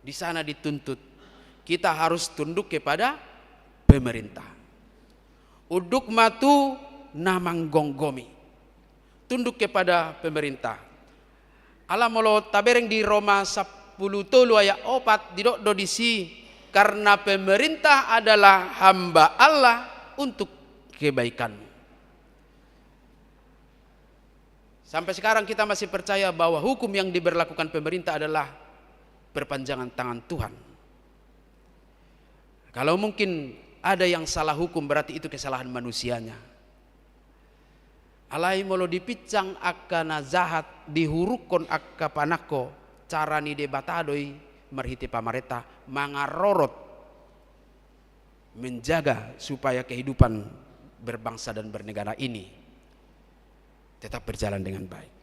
[SPEAKER 10] Di sana dituntut kita harus tunduk kepada pemerintah. Uduk matu namang gonggomi. Tunduk kepada pemerintah. Allah molo tabereng di Roma 10 ayat 4 didok dodisi, karena pemerintah adalah hamba Allah untuk kebaikanmu. Sampai sekarang kita masih percaya bahwa hukum yang diberlakukan pemerintah adalah perpanjangan tangan Tuhan. Kalau mungkin ada yang salah hukum, berarti itu kesalahan manusianya. Alai molo dipicang akana jahat dihurukon akka panako carani debatadoi merhiti pamareta mangarorot menjaga supaya kehidupan berbangsa dan bernegara ini tetap berjalan dengan baik.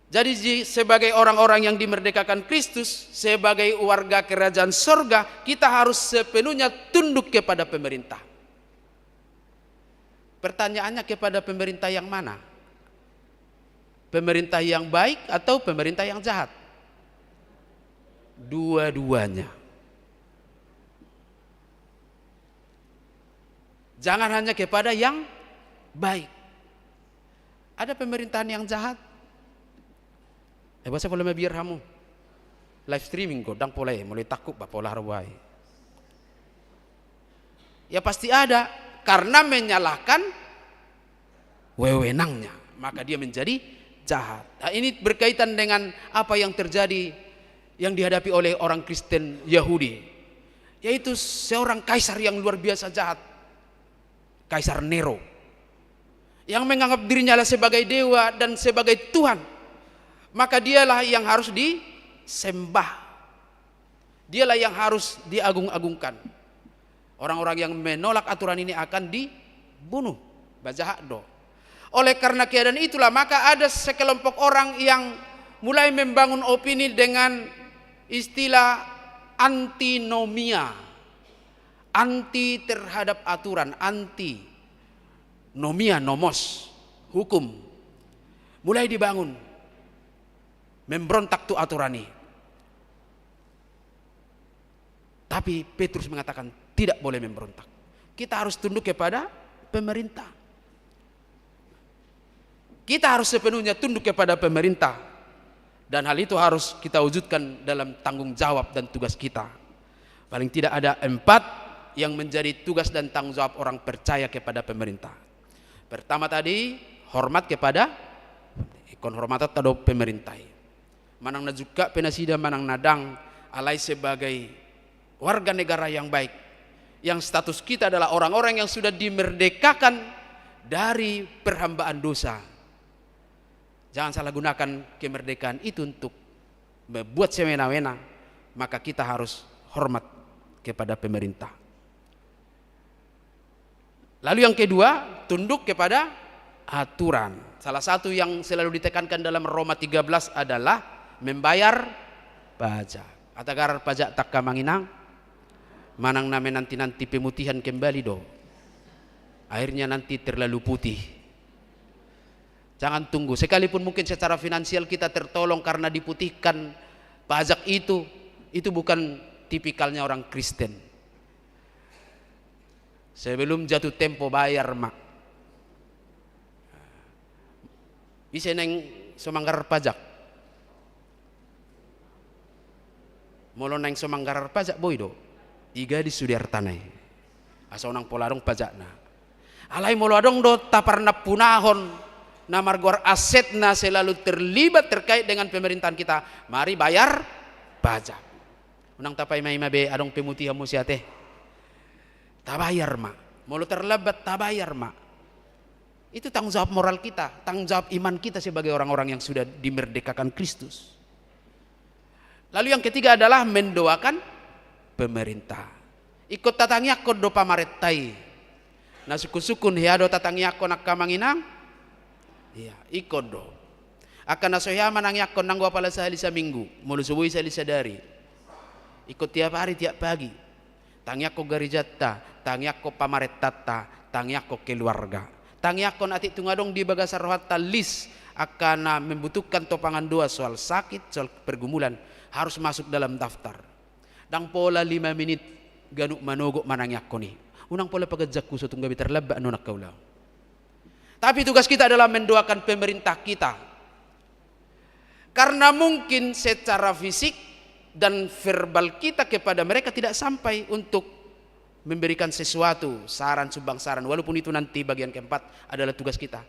[SPEAKER 10] Jadi sebagai orang-orang yang dimerdekakan Kristus, sebagai warga kerajaan surga, kita harus sepenuhnya tunduk kepada pemerintah. Pertanyaannya, kepada pemerintah yang mana? Pemerintah yang baik atau pemerintah yang jahat? Dua-duanya. Jangan hanya kepada yang baik. Ada pemerintahan yang jahat. Bahasa boleh biar kamu live streaming godang polai mulai takut bapolah rawai. Ya pasti ada, karena menyalahkan wewenangnya, maka dia menjadi jahat. Nah, ini berkaitan dengan apa yang terjadi yang dihadapi oleh orang Kristen Yahudi, yaitu seorang kaisar yang luar biasa jahat, Kaisar Nero, yang menganggap dirinya sebagai dewa dan sebagai Tuhan. Maka dialah yang harus disembah, dialah yang harus diagung-agungkan. Orang-orang yang menolak aturan ini akan dibunuh, bajahakdo. Oleh karena keadaan itulah, maka ada sekelompok orang yang mulai membangun opini dengan istilah antinomia, anti terhadap aturan, anti nomia, nomos, hukum, mulai dibangun. Memberontak tuh aturan ini. Tapi Petrus mengatakan tidak boleh memberontak. Kita harus tunduk kepada pemerintah. Kita harus sepenuhnya tunduk kepada pemerintah. Dan hal itu harus kita wujudkan dalam tanggung jawab dan tugas kita. Paling tidak ada 4 yang menjadi tugas dan tanggung jawab orang percaya kepada pemerintah. Pertama tadi, hormat kepada hormat terhadap pemerintah. Manang najuka penasida manang nadang alai sebagai warga negara yang baik, yang status kita adalah orang-orang yang sudah dimerdekakan dari perhambaan dosa. Jangan salah gunakan kemerdekaan itu untuk membuat semena-mena, maka kita harus hormat kepada pemerintah. Lalu yang kedua, tunduk kepada aturan. Salah satu yang selalu ditekankan dalam Roma 13 adalah membayar pajak. Atagar pajak tak kamanginang, manang name nanti pemutihan kembali do. Akhirnya nanti terlalu putih. Jangan tunggu. Sekalipun mungkin secara finansial kita tertolong karena diputihkan pajak itu bukan tipikalnya orang Kristen. Sebelum jatuh tempo bayar mak. Bisa neng semanggar pajak. Molo neng semanggar pajak boy do. Iga di Sudiartanai. Asa nang polarong pajak na. Alai molo adong do taparna punahon na margor asetna selalu terlibat terkait dengan pemerintahan kita. Mari bayar pajak. Unang tapay may mabe adong pemutihan mo siya teh. Tabayar ma. Mulu terlambat tabayar ma. Itu tanggung jawab moral kita, tanggung jawab iman kita sebagai orang-orang yang sudah dimerdekakan Kristus. Lalu yang ketiga adalah mendoakan pemerintah. Ikut tatangyak do pamarettai. Na suku-sukun hiado tatangyak nak kamanginang. Iya, ikut do. Akan nasohya manangyak nanggo pala sehari seminggu, mulu subuh sehari sadari. Ikut tiap hari tiap pagi. Tangyak ko garijata, tangyak ko pamaretata, tangyak ko keluarga. Tangyak ko nati tungadong di bagasar rohat talis akan membutuhkan topangan doa soal sakit, soal pergumulan harus masuk dalam daftar. Dang pola 5 menit ganuk manogok manangyak ko ni. Unang pola pagajak ko so tunggabi terlaba anu nakkaulaw. Tapi tugas kita adalah mendoakan pemerintah kita. Karena mungkin secara fisik dan verbal kita kepada mereka tidak sampai untuk memberikan sesuatu, saran, sumbang saran. Walaupun itu nanti bagian keempat adalah tugas kita.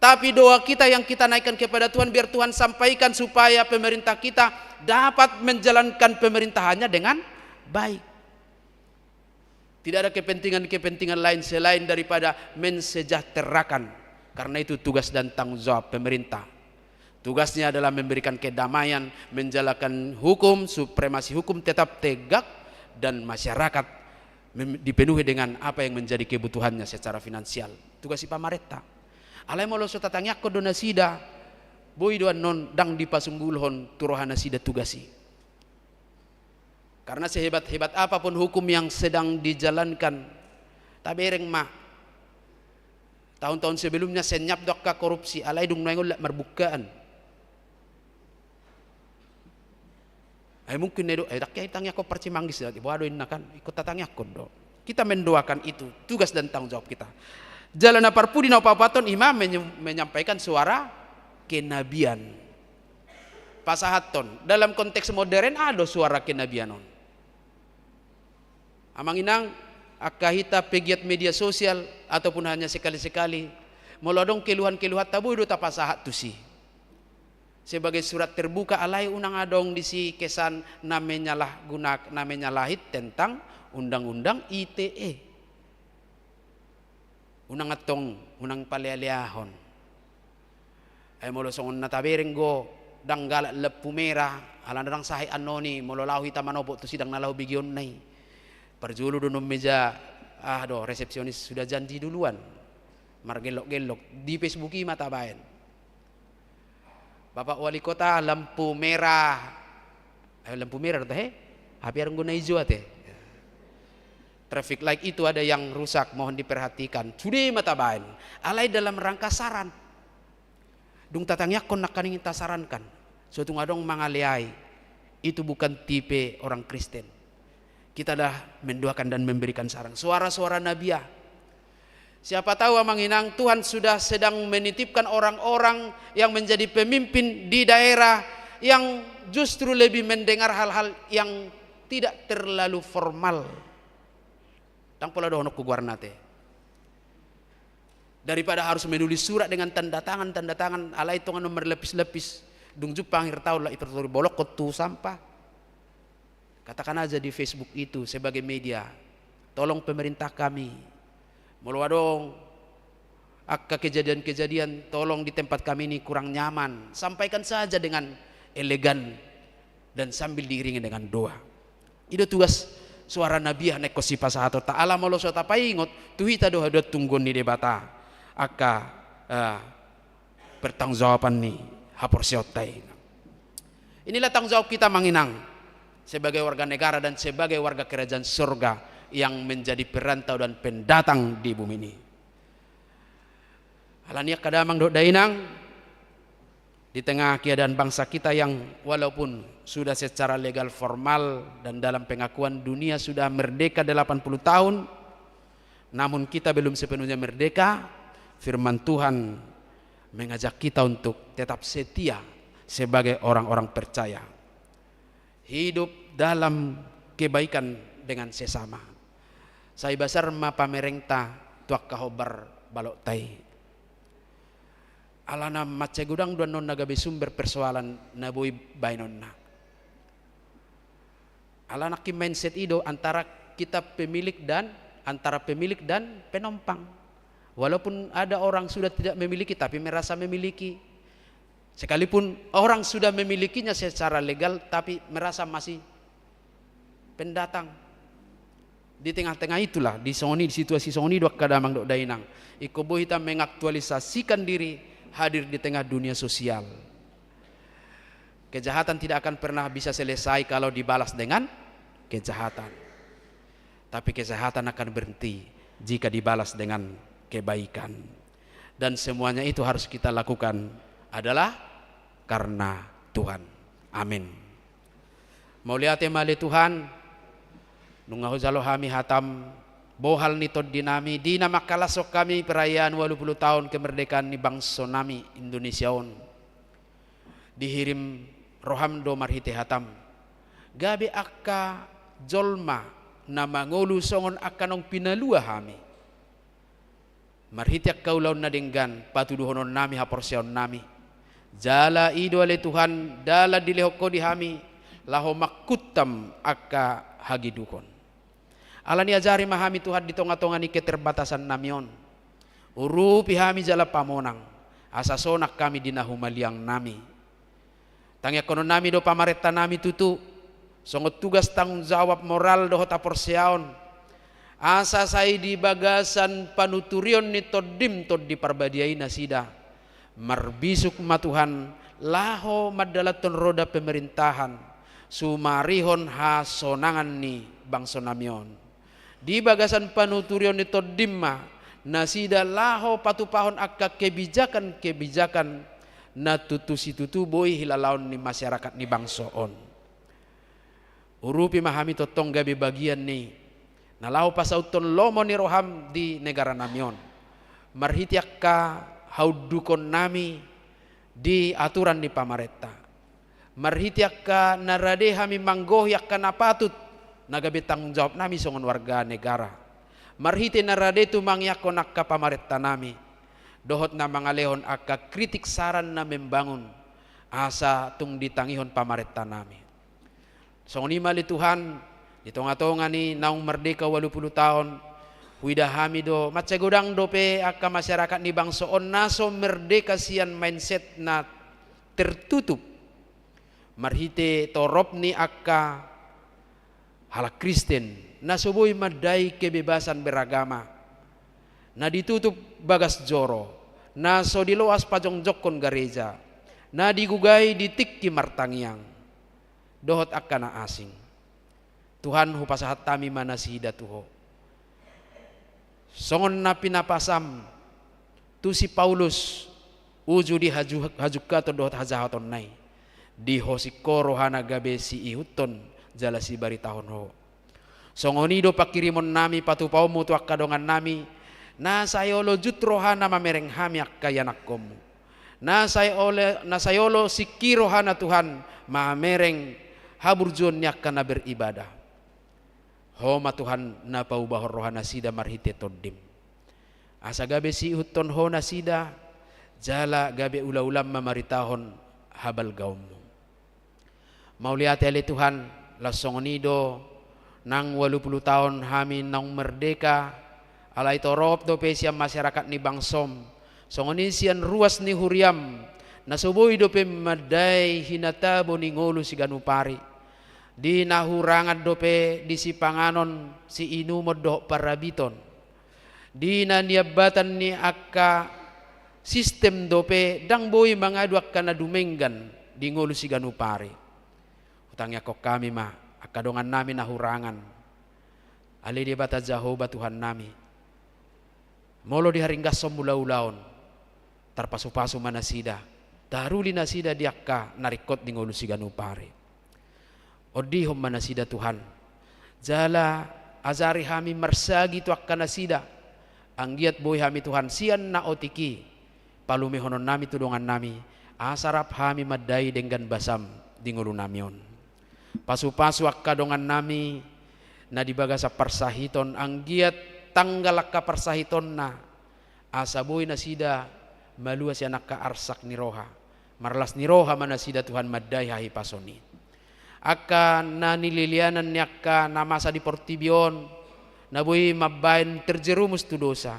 [SPEAKER 10] Tapi doa kita yang kita naikkan kepada Tuhan, biar Tuhan sampaikan supaya pemerintah kita dapat menjalankan pemerintahannya dengan baik. Tidak ada kepentingan-kepentingan lain selain daripada mensejahterakan. Karena itu tugas dan tanggung jawab pemerintah. Tugasnya adalah memberikan kedamaian, menjalankan hukum, supremasi hukum tetap tegak, dan masyarakat dipenuhi dengan apa yang menjadi kebutuhannya secara finansial. Tugas pamarenta. Alai molo so tatangyak ko do nasida, boy doan non dang dipasunggulohon turohana sida tugasi. Karena sehebat-hebat apapun hukum yang sedang dijalankan, tabereng mah tahun-tahun sebelumnya senyap dokka korupsi, alai dung nangol marbukaan. Ay mungkin nedo dakya itangnya ko percimanggis lagi boadoin nakan ikut tatangnya kondo. Kita mendoakan itu tugas dan tanggung jawab kita. Jalan aparpudi na papaton imam menyampaikan suara kenabian. Pasahaton dalam konteks modern ada suara kenabianon. Amanginang akahita pegiat media sosial ataupun hanya sekali-sekali molodong keluhan-keluhan tabu do tapasahat tusi. Sebagai surat terbuka alai unang adong disi kesan namanya lah gunak namanya lahit tentang undang-undang ITE. Unang atong unang palealeahon. Ay molo songon natabereng go danggala lepu merah alan dang sahay anoni molo lawi tamanobo tu sidang nalau bigion nai. Perjulu donom meja resepsionis sudah janji duluan. Margelok-gelok di Facebook mata bayan. Bapak wali kota lampu merah. Lampu merah teh. Hampir guna hijau teh. Traffic light itu ada yang rusak, mohon diperhatikan. Sudah mata bayan. Alai dalam rangka saran. Dung tatangnya kon nak kaningin tasarankan. Suatu ngadong mangaliai. Itu bukan tipe orang Kristen. Kita dah mendoakan dan memberikan saran. Suara-suara nabiah. Siapa tahu amanginang Tuhan sudah sedang menitipkan orang-orang yang menjadi pemimpin di daerah yang justru lebih mendengar hal-hal yang tidak terlalu formal. Tang pola dohonok ku guarnate. Daripada harus menulis surat dengan tanda tangan alai tongan nomor lepis-lepis. Dung jupang akhir tahun lah itu bolok kotu sampah. Katakan aja di Facebook itu sebagai media. Tolong pemerintah kami. Mulwadong akka kejadian-kejadian tolong di tempat kami ini kurang nyaman. Sampaikan saja dengan elegan dan sambil diiringi dengan doa. Itu tugas suara nabiah neko si pasahato ta'ala molo so tapaingot tuhita doa doa tunggon ni debata akka pertanggungjawaban ni hapor siotai. Inilah tanggung jawab kita manginang sebagai warga negara dan sebagai warga kerajaan surga yang menjadi perantau dan pendatang di bumi ini. Alania kadamang dok dainang di tengah keadaan bangsa kita yang walaupun sudah secara legal formal dan dalam pengakuan dunia sudah merdeka 80 tahun, namun kita belum sepenuhnya merdeka. Firman Tuhan mengajak kita untuk tetap setia sebagai orang-orang percaya. Hidup dalam kebaikan dengan sesama. Saya basar ma pamerengta tuak kahobar balok tai. Alana mace gudang duan non nagabe sumber persoalan nabui bainonna. Ala nak mindset itu antara pemilik dan penumpang. Walaupun ada orang sudah tidak memiliki tapi merasa memiliki. Sekalipun orang sudah memilikinya secara legal tapi merasa masih pendatang. Di tengah-tengah itulah di situasi soni dua kadamang dok dainang. Iko bohita mengaktualisasikan diri hadir di tengah dunia sosial. Kejahatan tidak akan pernah bisa selesai kalau dibalas dengan kejahatan. Tapi kejahatan akan berhenti jika dibalas dengan kebaikan. Dan semuanya itu harus kita lakukan adalah karena Tuhan. Amin. Mau lihat mali Tuhan, nungahu jalo hami hatam bohal nitod dinami di nama kalasok kami perayaan 80 tahun kemerdekaan ni bangsa nami Indonesiaon. Dihirim roham do marhite hatam. Gabi akka jolma na mangolu songon akanong pinalua hami. Marhitiak kaulaw na denggan patuduhonon nami haporsyaon nami. Jala ido ale Tuhan dala dilehok ko di hami laho makutam akka hagidukon. Ala ni ajari mahami Tuhan di tonga-tonga ni keterbatasan namion. Urupi hami jala pamonang asasonak kami dinahumaliang nami. Tangya kono nami do pamareta nami tutu songot tugas tanggung jawab moral do hota porsyaon. Asa say di bagasan panuturion ni todim tod di parbadiai nasida. Marbisuk matuhan laho madalaton roda pemerintahan. Sumarihon hasonangan ni bangsa namion. Di bagasan panuturion ni todim ma nasida laho patupahon akka kebijakan na tutu boy hilalaon ni masyarakat ni bangsoon. Urupi mahami totong gabi bagian ni nalau pasauton lomo ni roham di negara namion. Marhitiak ka haudukon nami di aturan di pamareta. Marhitiak ka narade hami manggohyak ka napatut nagabi tanggung jawab nami songon warga negara. Marhiti narade tu mangyakon akka pamareta nami. Dohot na mangalehon akka kritik saran na membangun asa tung ditangihon pamareta nami. Songon imali Tuhan di tonga-tonga ni naung merdeka 80 tahun huida hami do matsegodang dope akka masyarakat ni bangsoon naso merdeka sian mindset na tertutup marhite torop ni akka halak Kristen naso boy madai kebebasan beragama na ditutup bagas joro naso diloas pajongjokon gereja na digugai ditikki martangiang dohot akka na asing. Tuhan hupasahat tami manasida tuho. Songon na pinapasam tu si Paulus uju di hajuka to dohot hajahaton nai. Di hosiko rohana gabe si ihuton jala si baritahon ho. Songoni do pakirimon nami patupau mutu akadongan nami na sayolo jut rohana mamereng hami akkayanak komu. Na sayolo siki rohana Tuhan mamereng haburjon yakana beribadah. Homa Tuhan na paubahor rohana sida marhite todim. Asa gabe si huton ho nasida jala gabe ula-ulam mamaritahon habal gaummu. Mau lihat ali Tuhan lasongonido nang 80 tahun hami nang merdeka alai torop do pesiam masyarakat ni bangsom. Songoni sian ruas ni huriam nasoboy do pe madai hinatabo ni ngolu si ganupari. Di nahurangan dope di si panganon si inumod do parabiton. Di naniabatan ni akka sistem dope dang boy mangadu akka na dumenggan di ngulu si ganupari. Utangnya kok kami ma akadongan nami nahurangan. Ali di bata Jehovah Tuhan nami. Molo di haringgas somula-ulaon. Tarpasu-pasu manasida. Daruli nasida di akka narikot di ngulu si ganupari. Odihom manasida Tuhan. Jala azari hami marsagi tu akka nasida. Anggiat boy hami Tuhan sian na otiki. Palumihonon nami tudongan nami. Asarap hami madai dengan basam di ngulu namion. Pasu-pasu akka dongan nami na dibagasa parsahiton. Anggiat tanggal akka parsahiton na. Asa boy nasida maluas yan akka arsak ni roha. Marlas ni roha manasida Tuhan madai hahi pasoni. Aka na nililianan niya ka na masa di portibion, na buhi mabayan terjerumus tu dosa.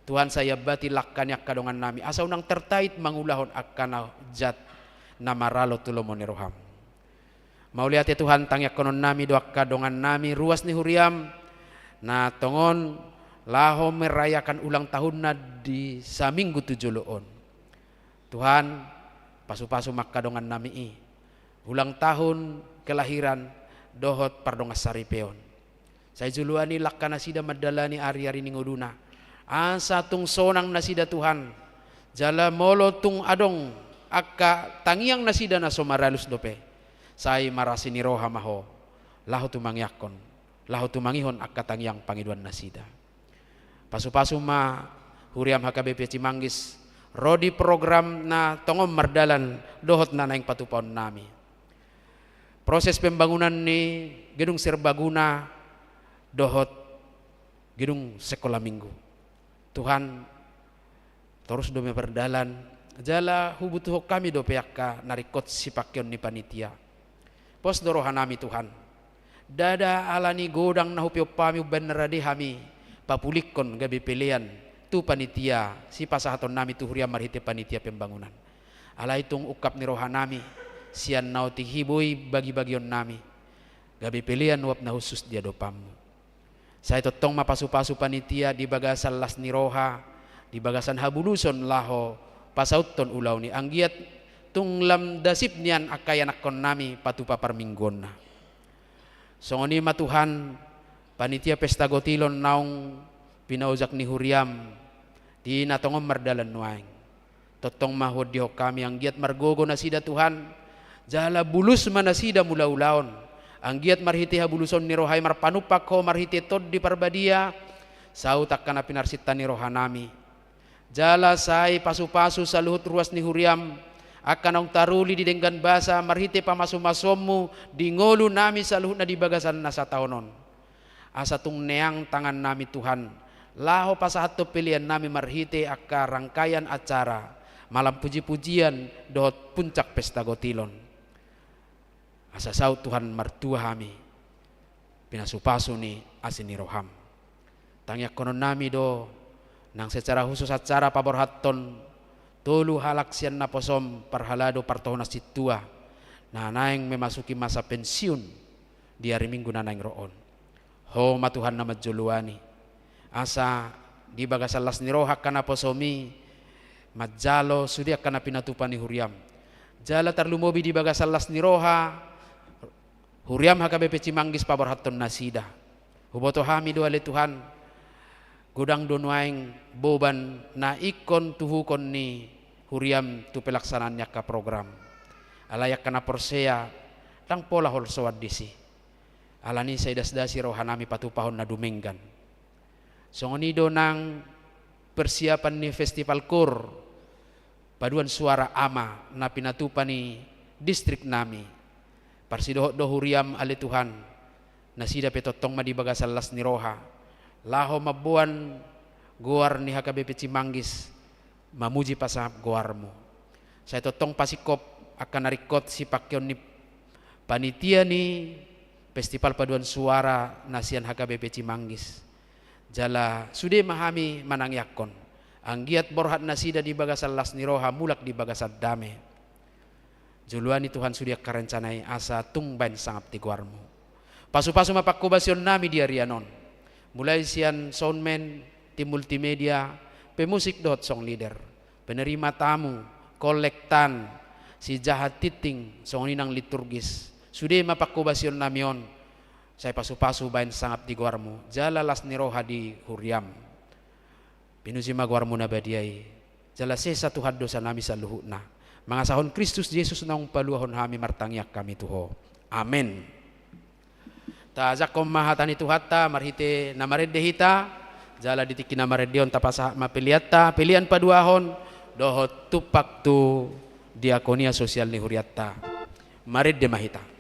[SPEAKER 10] Tuhan saya bati lakkan niya kadongan nami. Asa unang tertait mangulahon akka na jat na maralo tulomon ni roham. Mauliat ya Tuhan tangyak konon nami doak kadongan nami ruas ni huriam na tongon laho merayakan ulang tahun na di saminggu 7 loon. Tuhan pasu-pasu makadongan nami ulang tahun kelahiran dohot pardongas saripeon. Saya juluani lakkan nasida madalani ari-ari ningoduna. Asa tung sonang nasida Tuhan. Jala molo tung adong akka tangiang nasida na somaralus dope. Saya marasi ni roha maho. Lahu tumangyakon. Lahu tumangihon akka tangiang pangiduan nasida. Pasu-pasu ma huriam HKBP Cimanggis. Rodi program na tongom mardalan dohot na naing patupon nami. Proses pembangunan ni gedung serbaguna dohot gedung sekolah minggu. Tuhan terus dome berdalan jala hubutuh kami do peakka narikot sipakyon ni panitia. Pos dorohanami Tuhan. Dada alani godang nahupyo pami benerade hami papulikon gabi pilihan tu panitia si pasahaton nami tu huria marhite panitia pembangunan. Ala itung ukap ni rohanami sian nauti hibui bagi-bagion nami. Gabi pilihan wap na khusus dia dopamu. Saya totong mapasu-pasu panitia di bagasan las ni roha, di bagasan habuluson laho, pasauton ulaw ni anggiat tung lam dasip nian akayan akon nami patupa parminggon na. Songoni matuhan panitia pesta gotilon naung pinauzak ni huriam di natongom mardalan nuaing. Totong mahod diho kami anggiat margogo na sida Tuhan. Jala bulus manasida mula ulaon. Anggiat marhiti habuluson ni rohay marpanupak ho marhiti tod di parbadia. Sautak kana pinarsita ni rohanami. Jala say pasu-pasu sa luhut ruas ni huriam. Akanong taruli di denggan basa marhiti pamasu-masommu di ngolu nami sa luhut na di bagasan na sa taonon. Asa tung neang tangan nami Tuhan. Laho pasahato pilihan nami marhiti akka rangkaian acara. Malam puji-pujian dohot puncak pesta gotilon. Asa saut Tuhan martua kami pinasupaso ni asin ni roham. Tangyak konon nami do nang secara khusus acara paborhaton tulu halaksian na posom parhalado partohon situa na naing memasuki masa pensiun di hari Minggu na naing roon. Ho matuhan na majuluani. Asa di bagasalas ni roha kana posomi majalo sudia kana pinatupan ni huriam. Jala tarlumobi di bagasalas ni roha huriam HKBP Cimanggis paborhaton nasida. Huboto hami doa le Tuhan. Godang donuaing boban na ikon tuhukon ni huriam tu pelaksananya ka program. Alayak kana porsea tang pola hol sowad disi. Alani saydas-dasi rohanami patupahon na dumenggan. Songonido nang persiapan ni festival kur paduan suara ama na pinatupan ni distrik nami. Parsidohot do huriam ali Tuhan nasida petotong madi bagasalas ni roha laho mabuan goar ni HKBP Cimanggis mamuji pasahap goarmu. Saya totong pasikop akan narikot si pakyon ni panitia ni festival paduan suara nasian HKBP Cimanggis. Jala sude mahami manangyakon anggiat borhat nasida di bagasalas ni roha mulak di bagasad dame. Juluani Tuhan sudia karencanai asa tungban sangap tiguarmu. Pasu-pasu mapakubasyon nami di arianon. Mulai sian soundman, tim multimedia, pemusik dot song leader, penerima tamu, kolektan, si jahat titing, song ninang liturgis. Sudia mapakubasyon namion. Saya pasu-pasu bain sangap tiguarmu. Jala las niroha di huriam. Pinusi maguarmu nabadiai. Jala sesa Tuhan dosa nami sa luhutna. Mangasahon Kristus Yesus naung paluahon hami martangyak kami tuho. Amen. Tajak kom mahatani tuhata marhite namarede hita jala ditiki namaredeon tapasa mapiliatta pilihan paduahon dohot tupak tu diakonia sosial ni huriatta. Marede mahita.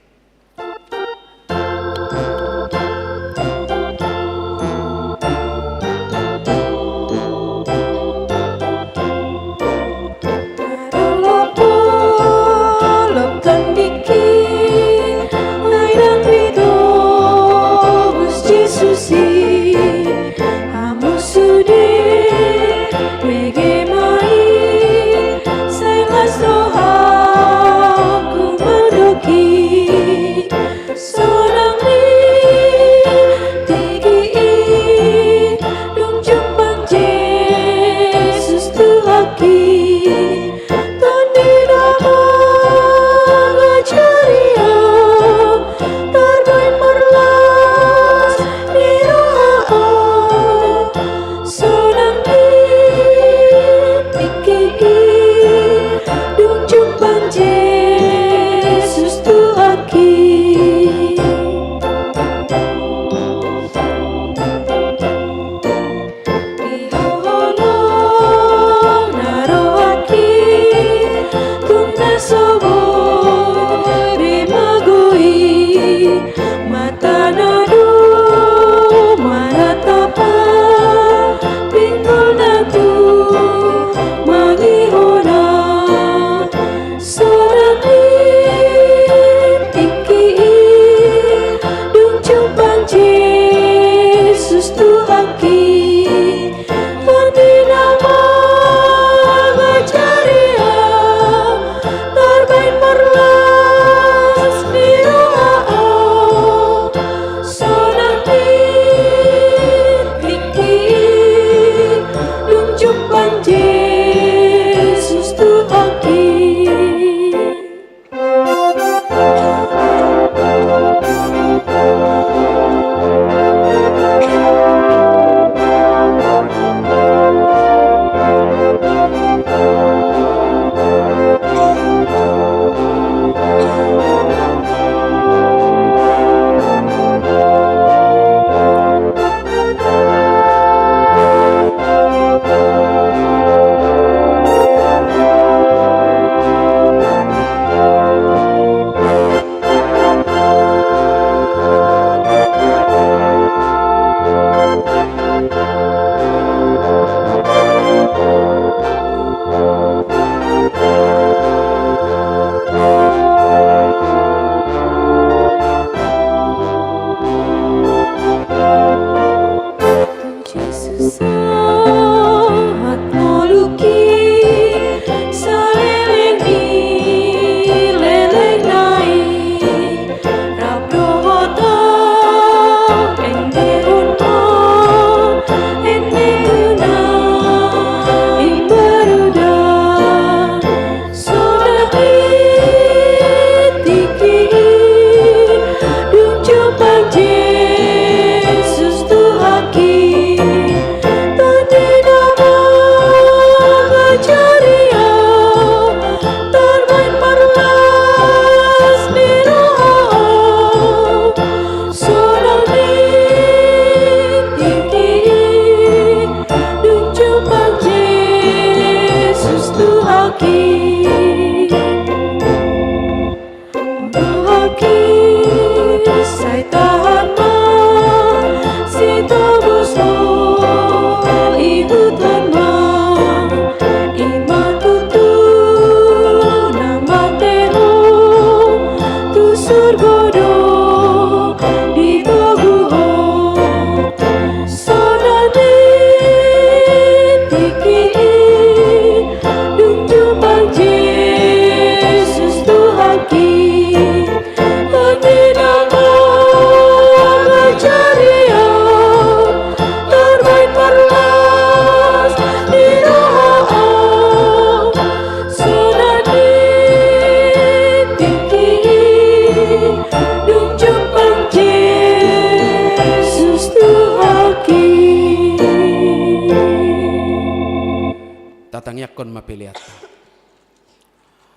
[SPEAKER 10] Tatangyakkon mapiliat.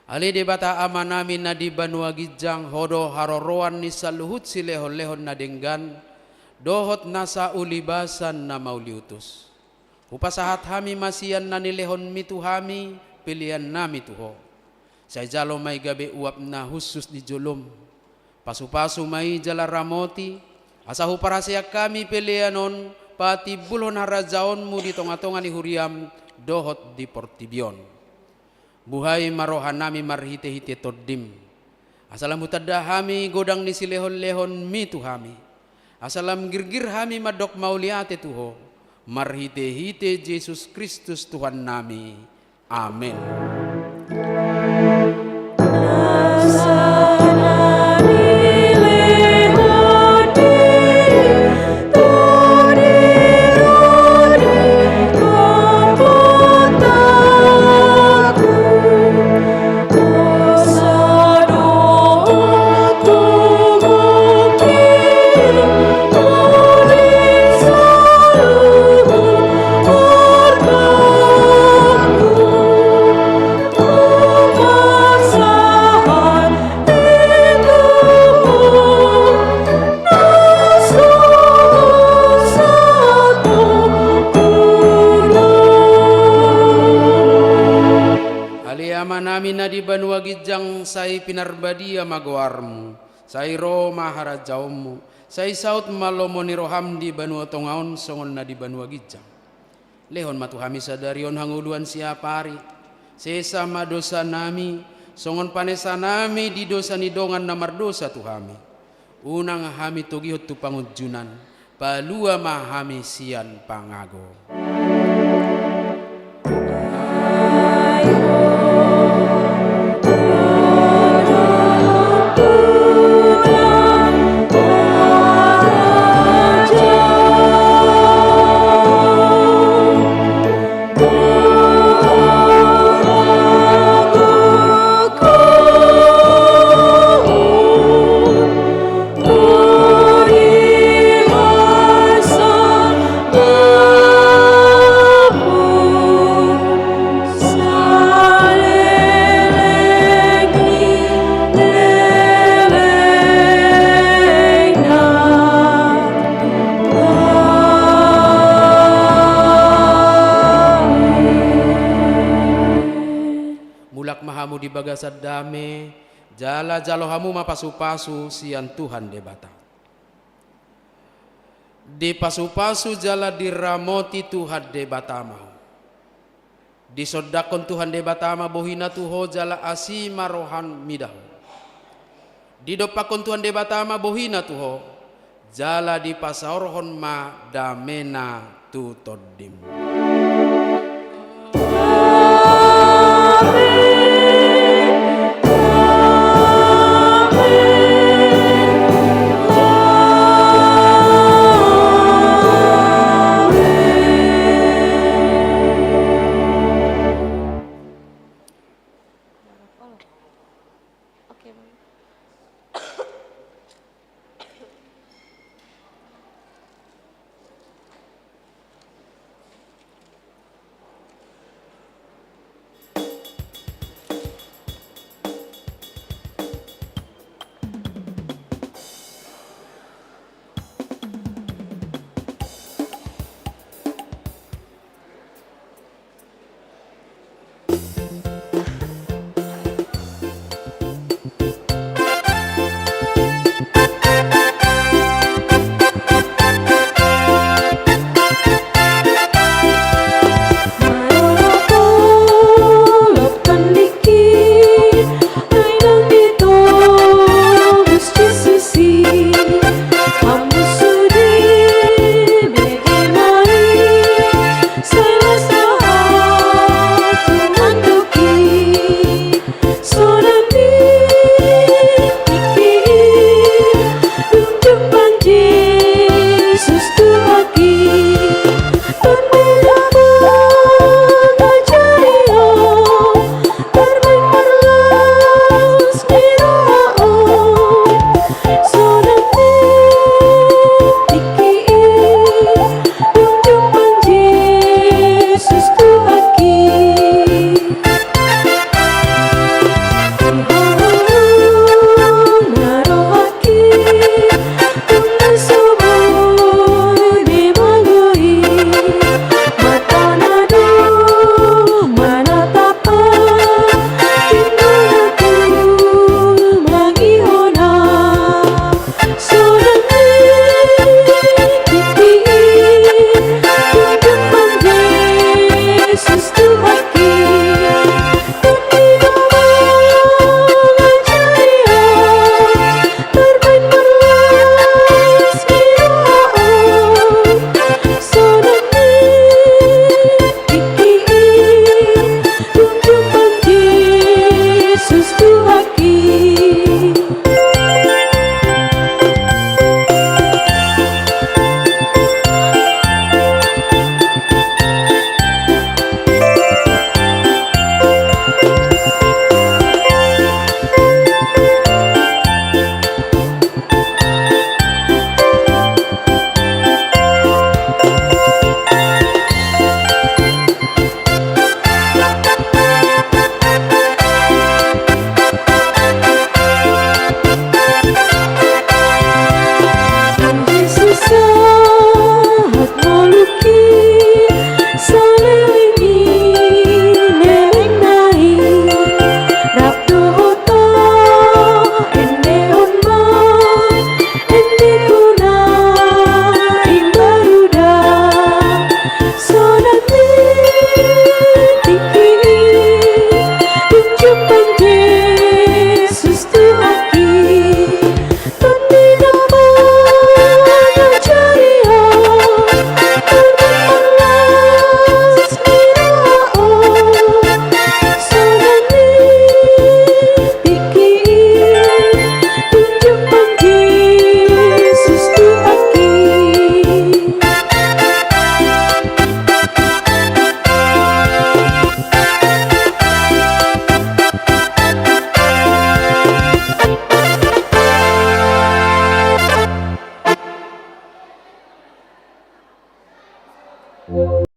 [SPEAKER 10] Ali debata amanami na di banua gijang hodo haroroan ni saluhut si lehon-lehon na denggan dohot nasa ulibasan na mauliutus. Upasahat hami masian na nilehon mitu hami pilihan nami tuho. Say jalo may gabi uap na husus di julum. Pasu-pasu may jala ramoti. Asahu para siya kami pilihanon pati bulhon harajaon mu di tonga-tonga ni huriam dohot di portibion. Buhay marohan nami marhite-hite toddim. Asalam utada hami godang ni silehon-lehon mitu hami. Asalam girgir hami madok mauliate tuho. Marhite-hite Yesus Kristus Tuhan nami. Amin. Nami na di banua gijang say pinarbadia magwarmu, say ro maharajawmu, say saut malomo ni roham di banua tongaon songon na di banua gijang. Lehon matuhami sadarion hanguluan siapari, sesama dosa nami, songon panesa nami di dosa ni dongan namar dosa tuhami. Unang hami tugihut tu pangujunan, palua mahami sian pangago. Mahamu di bagasad dame, jala jalo hamu mapasu-pasu sian Tuhan debata. Di pasu-pasu jala diramoti Tuhan debata mau. Di sodakon Tuhan debata ma bohina tuho jala asima rohan midahu. Di dopakon Tuhan debata ma bohina tuho jala di pasaorhon ma damena tu toddim.